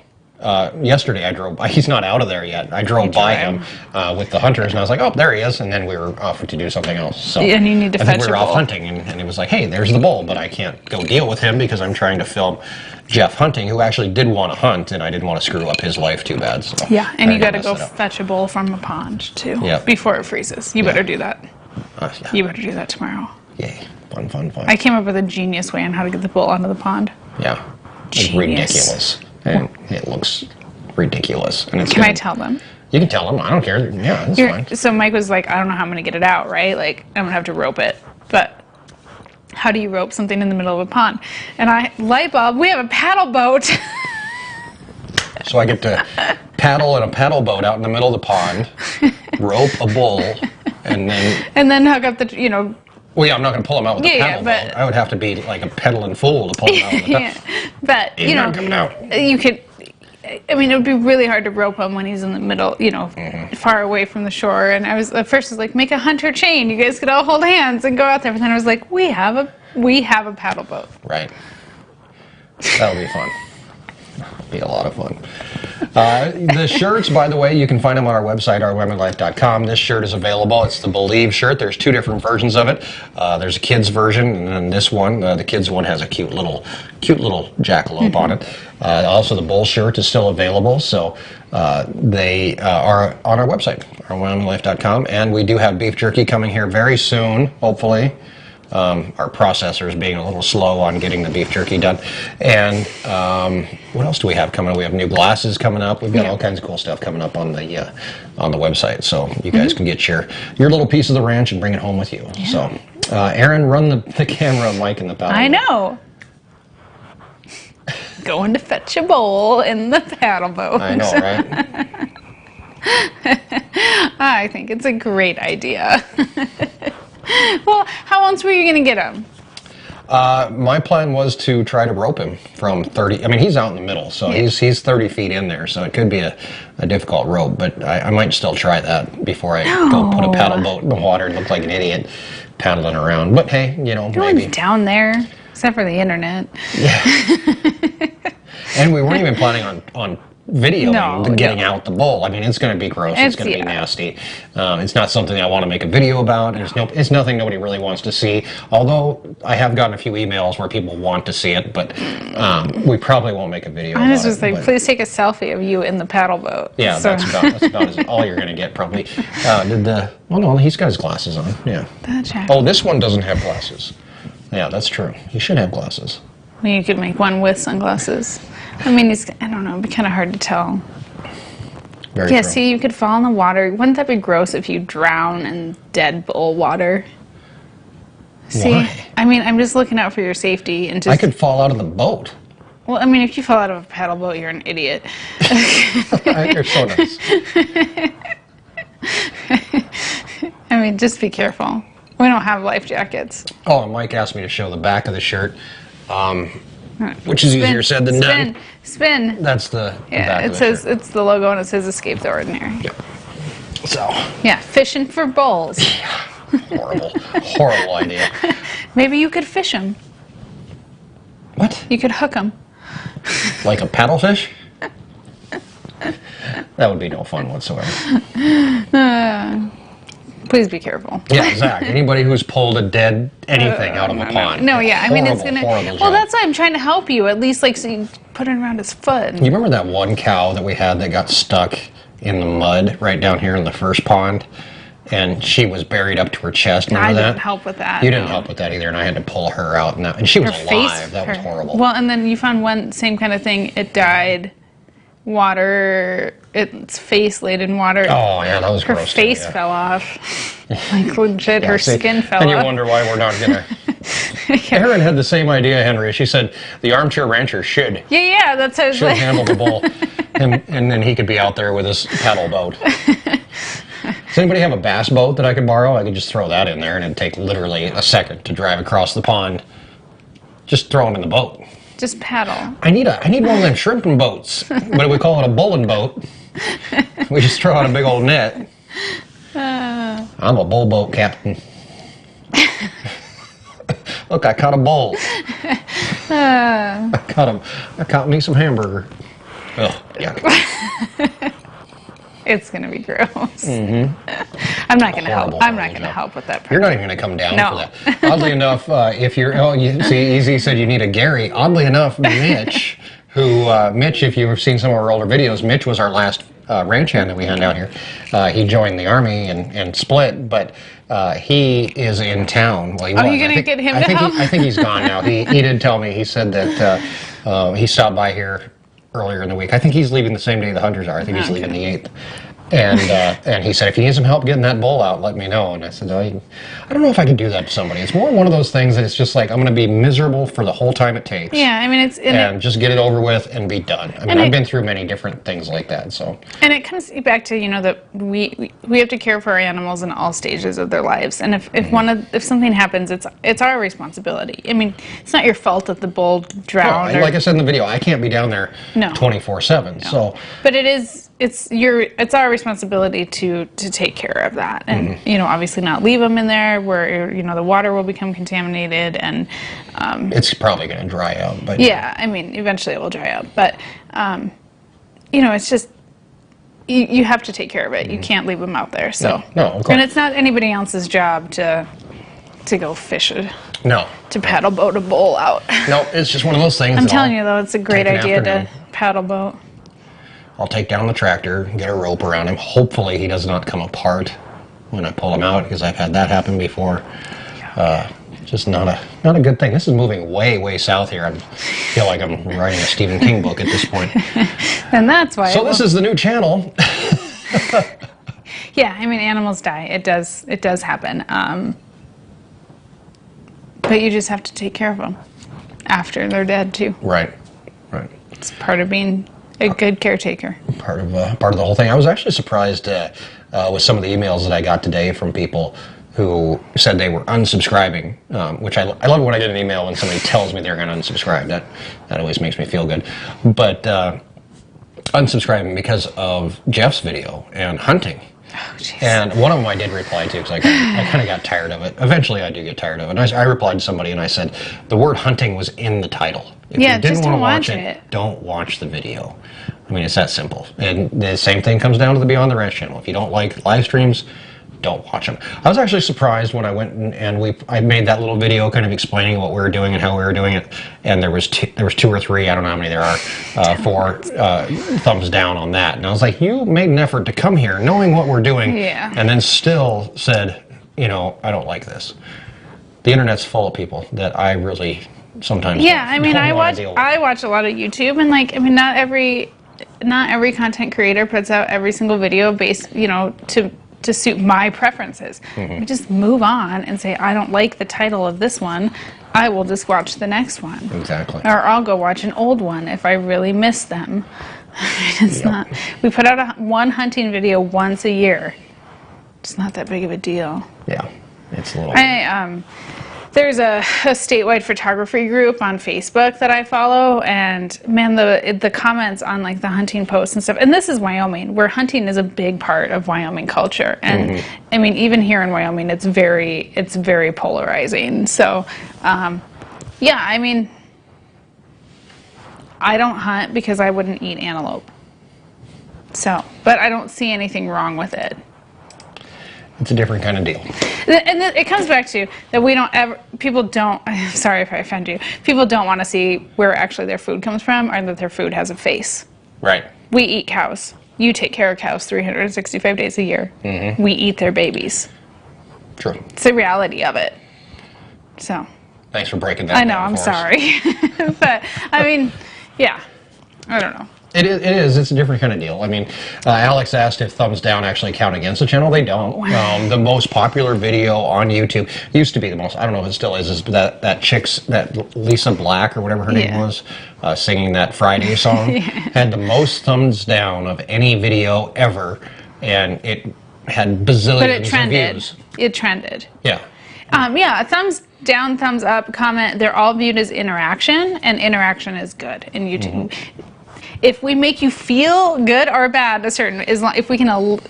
Yesterday I drove by. He's not out of there yet. I drove by him with the hunters, and I was like, oh, there he is. And then we were off to do something else. So and you need to I fetch think we were a off bull. hunting, and it was like, hey, there's the bull, but I can't go deal with him because I'm trying to film Jeff hunting, who actually did want to hunt, and I didn't want to screw up his life too bad. So Yeah, and you got to mess go it up. fetch a bull from a pond too, Yep. before it freezes. You better do that. Yeah. You better do that tomorrow. Yay. Fun. I came up with a genius way on how to get the bull onto the pond. Yeah. It's Genius. ridiculous. And it looks ridiculous. And it's Can I good. tell them? You can tell them. I don't care. Yeah, that's fine. So Mike was like, I don't know how I'm going to get it out, right? Like, I'm going to have to rope it. But how do you rope something in the middle of a pond? And light bulb, we have a paddle boat. So I get to paddle in a paddle boat out in the middle of the pond, rope a bull, and then... And then hook up the, Well, yeah, I'm not going to pull him out with a paddle but- boat. I would have to be like a peddling fool to pull him out with a yeah. But, He's not coming out. you could... I mean, it would be really hard to rope him when he's in the middle, far away from the shore. And I was at first like, make a hunter chain. You guys could all hold hands and go out there. But then I was like, we have a paddle boat. Right. That'll be fun. It'll be a lot of fun. The shirts, by the way, you can find them on our website, ourwomenlife.com. This shirt is available. It's the Believe shirt. There's two different versions of it. There's a kid's version, and then this one, the kids one, has a cute little jackalope on it. Also, the bull shirt is still available, so they are on our website, ourwomenlife.com, and we do have beef jerky coming here very soon, hopefully. Our processor is being a little slow on getting the beef jerky done. And what else do we have coming up? We have new glasses coming up. We've got all kinds of cool stuff coming up on the website. So you guys can get your little piece of the ranch and bring it home with you. Yeah. So Erin, run the camera of Mike in the paddle. I know. Going to fetch a bowl in the paddle boat. I know, right? I think it's a great idea. Well, how else were you going to get him? My plan was to try to rope him from 30. I mean, he's out in the middle, so he's 30 feet in there, so it could be a difficult rope, but I might still try that before I go put a paddle boat in the water and look like an idiot paddling around. But hey, No maybe. one's down there, except for the internet. Yeah. And we weren't even planning on videoing getting out the bowl. I mean, it's going to be gross. It's going to be nasty. It's not something I want to make a video about. It's nothing nobody really wants to see. Although I have gotten a few emails where people want to see it, but we probably won't make a video. I was just like, but, please take a selfie of you in the paddle boat. Yeah, so. that's about all you're going to get probably. Well, no, he's got his glasses on. Yeah. Oh, this one doesn't have glasses. Yeah, that's true. He should have glasses. Well, you could make one with sunglasses. I mean, I don't know, it'd be kind of hard to tell. Very true. See, you could fall in the water. Wouldn't that be gross if you drown in dead bull water? See, Why? I mean, I'm just looking out for your safety and just. I could fall out of the boat. Well, I mean, if you fall out of a paddle boat, you're an idiot. You're so nice. I mean, just be careful. We don't have life jackets. Oh, and Mike asked me to show the back of the shirt, which is easier said than done. Spin. That's the back it of the says shirt. it's the logo and it says "Escape the Ordinary." Yep. So. Yeah, fishing for bulls. Horrible idea. Maybe you could fish them. What? You could hook them. Like a paddlefish? That would be no fun whatsoever. Please be careful. Yeah, Zach. Anybody who's pulled a dead anything out of a pond. No, yeah. I mean, it's Horrible, gonna. horrible Well, job. that's why I'm trying to help you. At least, like, so you put it around his foot. You remember that one cow that we had that got stuck in the mud right down here in the first pond? And she was buried up to her chest. Remember I that? didn't help with that. You didn't help with that either, and I had to pull her out. And she was Her alive. face. That was horrible. Well, and then you found one same kind of thing. It died. Water. Its face laid in water. Oh, yeah, that was Her gross. face too, yeah. fell off. Like legit, her See, skin fell and you off. wonder why we're not gonna. Erin had the same idea, Henry. She said the armchair rancher should Yeah, that's how it's like. handle the bull, and then he could be out there with his paddle boat. Does anybody have a bass boat that I could borrow? I could just throw that in there, and it'd take literally a second to drive across the pond. Just throw them in the boat. Just paddle. I need one of them shrimping boats, but we call it a bowling boat. We just throw out a big old net. I'm a bull boat captain. Look, I caught a bull. I caught me some hamburger. Ugh, yuck. It's gonna be gross. I'm not gonna help. I'm not gonna help with that part. You're not even going to come down No. for that. Oddly enough, if you're, you see, Easy said you need a Gary. Oddly enough, Mitch, Mitch, if you've seen some of our older videos, Mitch was our last ranch hand that we had down here. He joined the Army and split, but he is in town. Well, he was. You're going to get him to help? I think he's gone now. He did tell me, he said that he stopped by here earlier in the week. I think he's leaving the same day the hunters are. I think he's leaving the 8th. And he said, if you need some help getting that bull out, let me know. And I said, I don't know if I can do that to somebody. It's more one of those things that it's just like, I'm going to be miserable for the whole time it takes. Yeah, I mean, And just get it over with and be done. I mean, I've been through many different things like that, so. And it comes back to, that we have to care for our animals in all stages of their lives. And if something happens, it's our responsibility. I mean, it's not your fault that the bull drowned. And like I said in the video, I can't be down there 24/7. So. But it's our responsibility to take care of that, and obviously not leave them in there where the water will become contaminated, and it's probably going to dry out, but yeah, I mean eventually it will dry up, but it's just you have to take care of it. You can't leave them out there. So no, of course. And it's not anybody else's job to go fish it. No. To paddle boat a bull out. No, it's just one of those things. I'm telling you though, it's a great take an idea afternoon. to paddle boat. I'll take down the tractor, get a rope around him. Hopefully he does not come apart when I pull him out, because I've had that happen before. Just not a good thing. This is moving way, way south here. I feel like I'm writing a Stephen King book at this point. And that's why. So this is the new channel. Yeah, I mean animals die. It does happen. But you just have to take care of them after they're dead too. Right. It's part of being a good caretaker. Part of the whole thing. I was actually surprised with some of the emails that I got today from people who said they were unsubscribing, which I love when I get an email when somebody tells me they're going to unsubscribe. That always makes me feel good. But unsubscribing because of Jeff's video and hunting. Oh, jeez. And one of them I did reply to because I kind of got tired of it. Eventually I do get tired of it. And I replied to somebody and I said, the word hunting was in the title. If you didn't just want don't to watch watch it, don't watch the video. I mean, it's that simple. And the same thing comes down to the Beyond the Ranch channel. If you don't like live streams, don't watch them. I was actually surprised when I went and I made that little video kind of explaining what we were doing and how we were doing it, and there was 2 or 3, I don't know how many there are, 4 thumbs down on that. And I was like, you made an effort to come here knowing what we're doing, and then still said, I don't like this. The internet's full of people that I really sometimes I watch a lot of YouTube, and not every content creator puts out every single video based to suit my preferences. I just move on and say, I don't like the title of this one, I will just watch the next one. Exactly. Or I'll go watch an old one if I really miss them. It's not. We put out one hunting video once a year. It's not that big of a deal. Yeah, it's a little. There's a statewide photography group on Facebook that I follow, and man, the comments on like the hunting posts and stuff. And this is Wyoming, where hunting is a big part of Wyoming culture. And I mean, even here in Wyoming, it's very polarizing. So, yeah, I mean, I don't hunt because I wouldn't eat antelope. So, but I don't see anything wrong with it. It's a different kind of deal. And it comes back to that people don't, I'm sorry if I offend you, people don't want to see where actually their food comes from or that their food has a face. Right. We eat cows. You take care of cows 365 days a year. We eat their babies. True. It's the reality of it. So. Thanks for breaking that I know, down I'm for us. sorry. But, I mean, yeah, I don't know. It is. It's a different kind of deal. I mean, Alex asked if thumbs down actually count against the channel. They don't. Wow. The most popular video on YouTube used to be the most. I don't know if it still is that Lisa Black or whatever her name was, singing that Friday song, had the most thumbs down of any video ever, and it had bazillions of views. It trended. Yeah. Yeah, a thumbs down, thumbs up, comment, they're all viewed as interaction, and interaction is good in YouTube. If we make you feel good or bad, if we can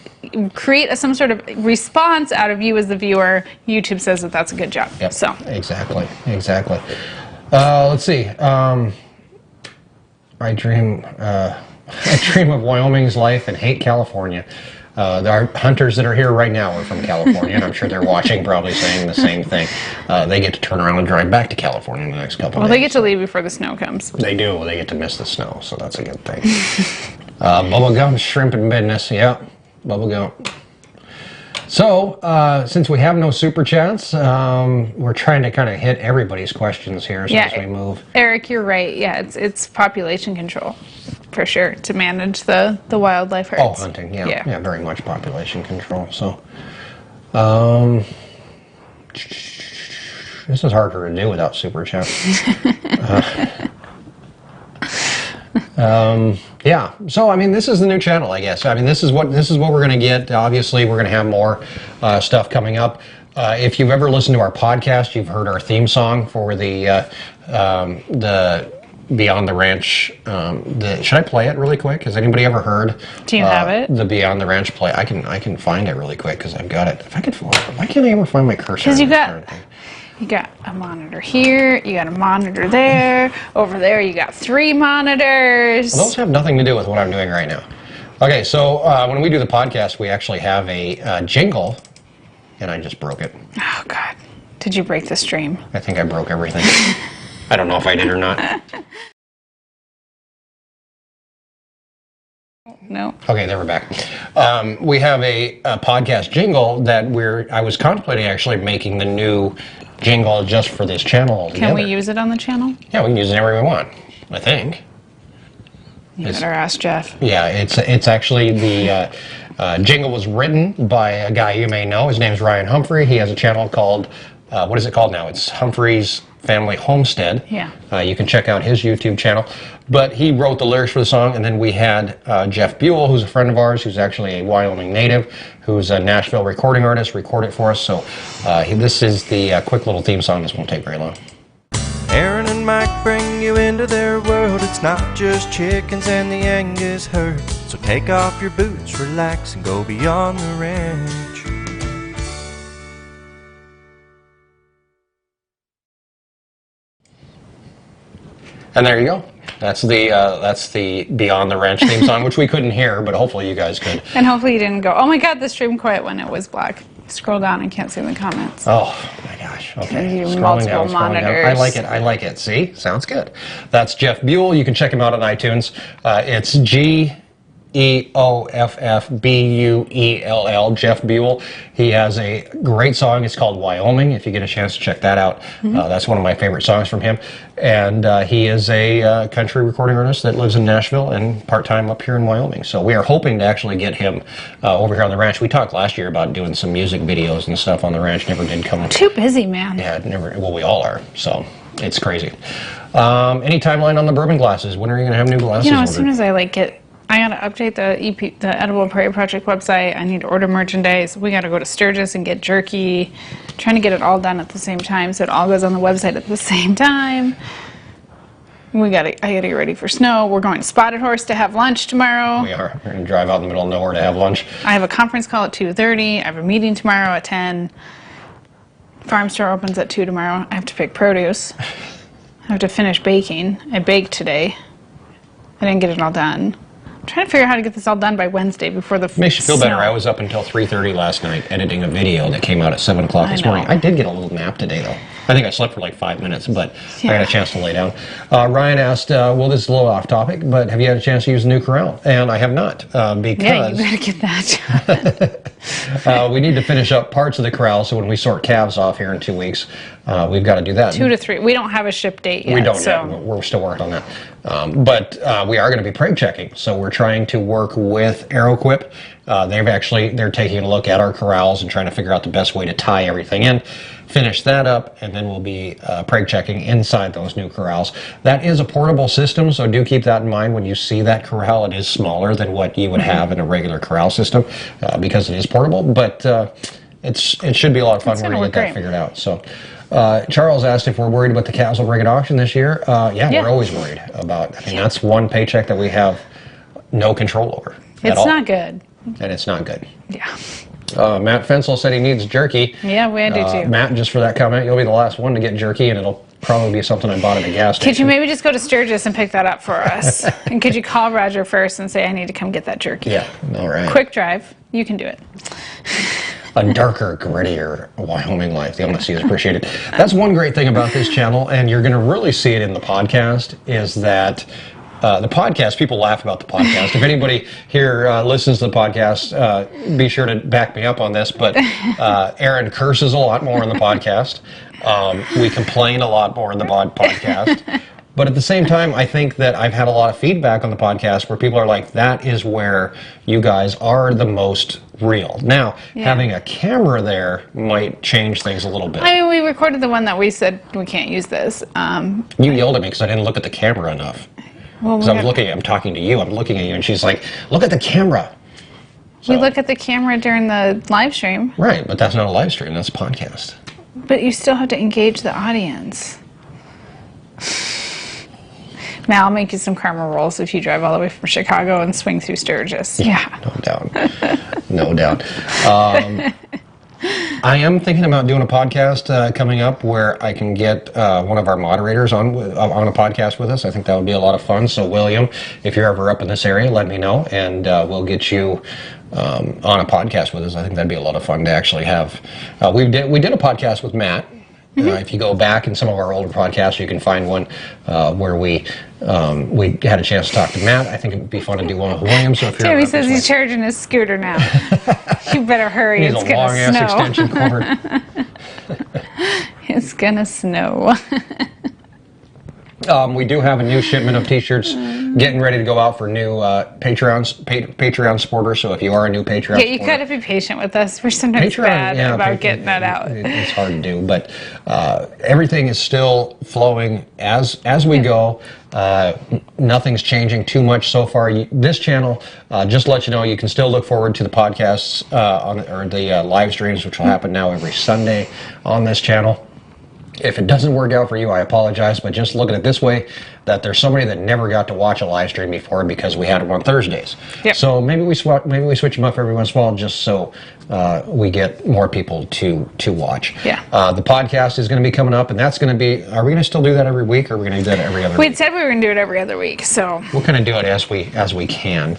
create some sort of response out of you as the viewer, YouTube says that that's a good job. Yep. So Exactly. Let's see. I dream of Wyoming's life and hate California. There are hunters that are here right now are from California, and I'm sure they're watching, probably saying the same thing. They get to turn around and drive back to California in the next couple of days. Well, they get to leave before the snow comes. They do. They get to miss the snow, so that's a good thing. Bubba Gum Shrimp and Business. Yeah, Bubba Gum. So, since we have no super chats, we're trying to kind of hit everybody's questions here as we move. Eric, you're right. Yeah, it's population control. For sure, to manage the wildlife herds. Oh, hunting, yeah, very much population control. So, this is harder to do without super chat. Yeah. So, I mean, this is the new channel, I guess. I mean, this is what we're going to get. Obviously, we're going to have more stuff coming up. If you've ever listened to our podcast, you've heard our theme song for the Beyond the Ranch. Should I play it really quick? Has anybody ever heard? Do you have it? The Beyond the Ranch play. I can find it really quick because I've got it. If I could find it. Why can't I ever find my cursor? Because you got a monitor here, you got a monitor there, over there you got 3 monitors. Well, those have nothing to do with what I'm doing right now. Okay, so when we do the podcast, we actually have a jingle, and I just broke it. Oh God, did you break the stream? I think I broke everything. I don't know if I did or not. No. Okay, there we're back. We have a podcast jingle that I was contemplating actually making the new jingle just for this channel altogether. Can we use it on the channel? Yeah, we can use it anywhere we want, I think. You better ask Jeff. Yeah, it's actually the jingle was written by a guy you may know. His name's Ryan Humphrey. He has a channel called, what is it called now? It's Humphrey's Family Homestead. Yeah. You can check out his YouTube channel. But he wrote the lyrics for the song, and then we had Jeff Buell, who's a friend of ours, who's actually a Wyoming native, who's a Nashville recording artist, record it for us. So this is the quick little theme song. This won't take very long. Erin and Mike bring you into their world. It's not just chickens and the Angus herd. So take off your boots, relax, and go beyond the ranch. And there you go. That's the Beyond the Ranch theme song, which we couldn't hear, but hopefully you guys could. And hopefully you didn't go, oh my God, the stream quit when it was black. Scroll down and can't see the comments. Oh my gosh. Okay. You Scrolling multiple down. monitors. I like it. See? Sounds good. That's Jeff Buell. You can check him out on iTunes. It's GEOFFBUELL, Jeff Buell. He has a great song. It's called Wyoming, if you get a chance to check that out. That's one of my favorite songs from him. And he is a country recording artist that lives in Nashville and part-time up here in Wyoming. So we are hoping to actually get him over here on the ranch. We talked last year about doing some music videos and stuff on the ranch. Never did come. Too busy, man. Yeah, well, we all are. So it's crazy. Any timeline on the bourbon glasses? When are you going to have new glasses? As soon as I get I gotta update the Edible Prairie Project website. I need to order merchandise. We gotta go to Sturgis and get jerky. Trying to get it all done at the same time, so it all goes on the website at the same time. I gotta get ready for snow. We're going to Spotted Horse to have lunch tomorrow. We are. We're going to drive out in the middle of nowhere to have lunch. I have a conference call at 2:30. I have a meeting tomorrow at 10. Farm store opens at 2 tomorrow. I have to pick produce. I have to finish baking. I baked today. I didn't get it all done. I'm trying to figure out how to get this all done by Wednesday before the Makes you feel snow. better. I was up until 3:30 last night editing a video that came out at 7 o'clock this morning. I did get a little nap today, though. I think I slept for like 5 minutes, but I got a chance to lay down. Ryan asked, well, this is a little off topic, but have you had a chance to use the new corral? And I have not, because... Yeah, you better get that. we need to finish up parts of the corral, so when we sort calves off here in 2 weeks, we've got to do that. 2 to 3. We don't have a ship date yet. We don't so. yet. We're still working on that. But we are going to be preg checking, so we're trying to work with AeroQuip. They're taking a look at our corrals and trying to figure out the best way to tie everything in, finish that up, and then we'll be preg checking inside those new corrals. That is a portable system, so do keep that in mind when you see that corral. It is smaller than what you would have in a regular corral system because it is portable, but it should be a lot of fun when we get that figured out. So. Charles asked if we're worried about the calves will bring an auction this year. Yeah, we're always worried about. I mean, that's one paycheck that we have no control over. It's not good. And it's not good. Yeah. Matt Fensel said he needs jerky. Yeah, we do too. Matt, just for that comment, you'll be the last one to get jerky, and it'll probably be something I bought at a gas station. Could you maybe just go to Sturgis and pick that up for us? And could you call Roger first and say, I need to come get that jerky? Yeah, all right. Quick drive. You can do it. A darker, grittier Wyoming life. The honesty is appreciated. That's one great thing about this channel, and you're going to really see it in the podcast, is that the podcast, people laugh about the podcast. If anybody here listens to the podcast, be sure to back me up on this, but Erin curses a lot more in the podcast. We complain a lot more in the podcast. But at the same time, I think that I've had a lot of feedback on the podcast where people are like, that is where you guys are the most real. Now, having a camera there might change things a little bit. I mean, we recorded the one that we said we can't use this. You yelled at me because I didn't look at the camera enough. Well, Because I'm talking to you, I'm looking at you, and she's like, look at the camera. We look at the camera during the live stream. Right, but that's not a live stream, that's a podcast. But you still have to engage the audience. Now I'll make you some karma rolls if you drive all the way from Chicago and swing through Sturgis. Yeah. No doubt. No doubt. I am thinking about doing a podcast coming up where I can get one of our moderators on a podcast with us. I think that would be a lot of fun. So, William, if you're ever up in this area, let me know, and we'll get you on a podcast with us. I think that'd be a lot of fun to actually have. We did a podcast with Matt. If you go back in some of our older podcasts, you can find one where we had a chance to talk to Matt. I think it would be fun to do one with William. So if you're Timmy says he's charging his scooter now. You better hurry. It's a long ass extension cord. It's gonna snow. We do have a new shipment of T-shirts getting ready to go out for new Patreon supporters. So if you are a new Patreon Yeah, you gotta be patient with us. We're sometimes bad about getting that out. It's hard to do, but everything is still flowing as we go. Nothing's changing too much so far. This channel, just to let you know, you can still look forward to the podcasts or the live streams, which will happen now every Sunday on this channel. If it doesn't work out for you, I apologize, but just look at it this way, that there's somebody that never got to watch a live stream before because we had them on Thursdays. Yep. So maybe we switch them up every once in a while just so we get more people to watch. Yeah. The podcast is going to be coming up, and that's going to be, are we going to still do that every week, or are we going to do that every other week? We'd said we were going to do it every other week, so. We'll kind of do it as we can.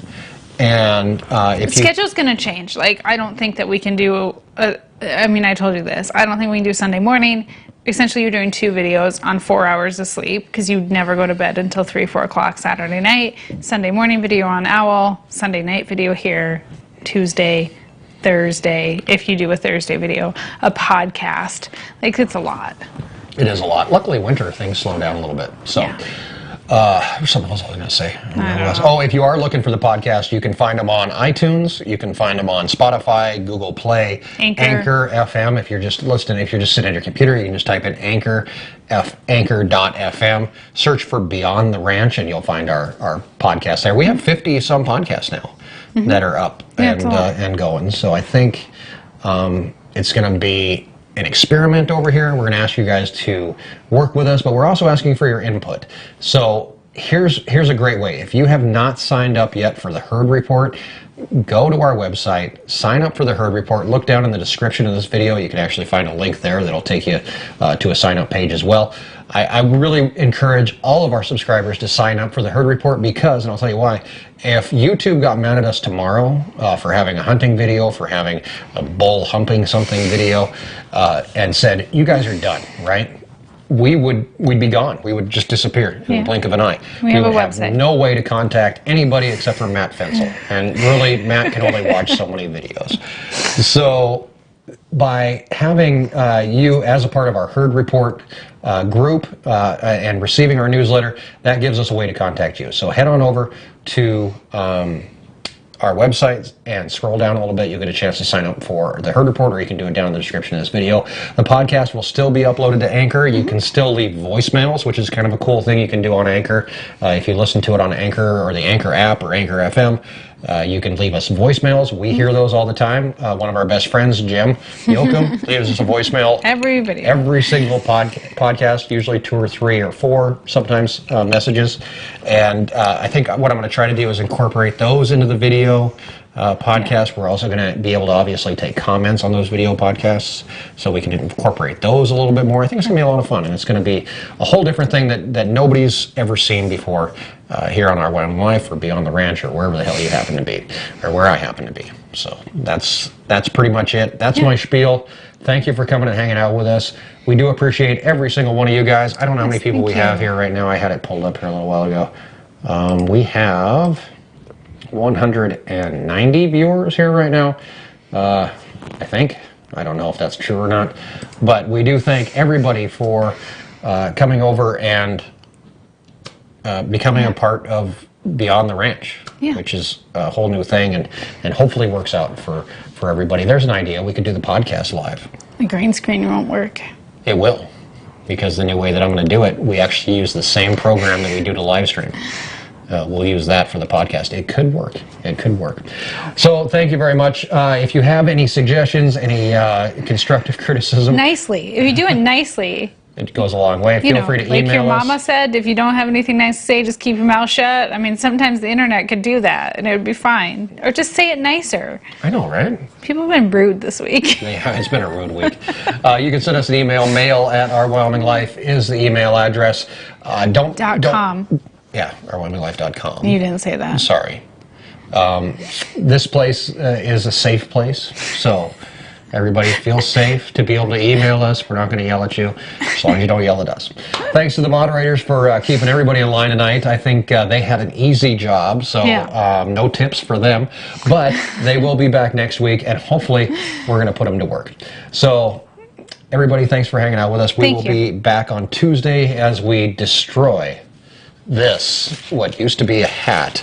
And if the schedule's going to change. Like, I don't think that we can do, I told you this, I don't think we can do Sunday morning. Essentially, you're doing 2 videos on 4 hours of sleep because you'd never go to bed until 3, 4 o'clock Saturday night. Sunday morning video on Owl. Sunday night video here. Tuesday, Thursday, if you do a Thursday video. A podcast. Like, it's a lot. It is a lot. Luckily, winter, things slow down a little bit. So. Yeah. Something else I was going to say. Oh, if you are looking for the podcast, you can find them on iTunes. You can find them on Spotify, Google Play, Anchor FM. If you're just listening, if you're just sitting at your computer, you can just type in anchor.fm. Search for Beyond the Ranch, and you'll find our podcast there. We have 50-some podcasts now that are up and going. So I think it's going to be an experiment over here. We're going to ask you guys to work with us, but we're also asking for your input. So here's a great way. If you have not signed up yet for the herd report, go to our website, sign up for the herd report. Look down in the description of this video. You can actually find a link there that'll take you to a sign up page as well. I really encourage all of our subscribers to sign up for the herd report because, and I'll tell you why, if YouTube got mad at us tomorrow for having a hunting video, for having a bull humping something video, and said, you guys are done, right? We'd be gone. We would just disappear in the blink of an eye. We have a would website. have no way to contact anybody except for Matt Fensel. And really, Matt can only watch so many videos. So by having you as a part of our herd report group and receiving our newsletter, that gives us a way to contact you. So head on over to our website and scroll down a little bit. You'll get a chance to sign up for the herd report, or you can do it down in the description of this video. The podcast will still be uploaded to Anchor. You can still leave voicemails, which is kind of a cool thing you can do on Anchor. If you listen to it on Anchor or the Anchor app or Anchor FM, you can leave us voicemails. We hear those all the time. One of our best friends, Jim Yoakum, leaves us a voicemail every single podcast, usually 2 or 3 or 4 sometimes messages. And I think what I'm going to try to do is incorporate those into the video podcast. We're also going to be able to obviously take comments on those video podcasts, so we can incorporate those a little bit more. I think it's going to be a lot of fun, and it's going to be a whole different thing that nobody's ever seen before here on our Wyoming Life or Beyond the Ranch or wherever the hell you happen to be, or where I happen to be. So that's pretty much it. That's my spiel. Thank you for coming and hanging out with us. We do appreciate every single one of you guys. I don't know how many people we have here right now. I had it pulled up here a little while ago. We have 190 viewers here right now, I think. I don't know if that's true or not, but we do thank everybody for coming over and becoming a part of Beyond the Ranch, which is a whole new thing, and hopefully works out for everybody. There's an idea. We could do the podcast live. The green screen won't work. It will, because the new way that I'm going to do it, we actually use the same program that we do to live stream. We'll use that for the podcast. It could work. It could work. So thank you very much. If you have any suggestions, any constructive criticism. Nicely. If you do it nicely. It goes a long way. Feel free to email us. Like your mama said, if you don't have anything nice to say, just keep your mouth shut. I mean, sometimes the internet could do that, and it would be fine. Or just say it nicer. I know, right? People have been rude this week. Yeah, it's been a rude week. You can send us an email. mail@ourwyominglife is the email address. .com. Yeah, ourwyominglife.com. You didn't say that. Sorry. This place is a safe place, so everybody feels safe to be able to email us. We're not going to yell at you, as long as you don't yell at us. Thanks to the moderators for keeping everybody in line tonight. I think they had an easy job, so no tips for them. But they will be back next week, and hopefully we're going to put them to work. So everybody, thanks for hanging out with us. We will be back on Tuesday as we destroy this, what used to be a hat,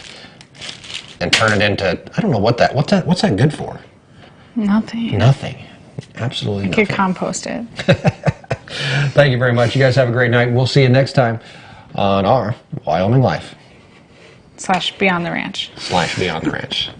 and turn it into, I don't know what's that good for? Nothing. Nothing. Absolutely nothing. You could compost it. Thank you very much. You guys have a great night. We'll see you next time on our Wyoming Life. /Beyond the Ranch. /Beyond the Ranch.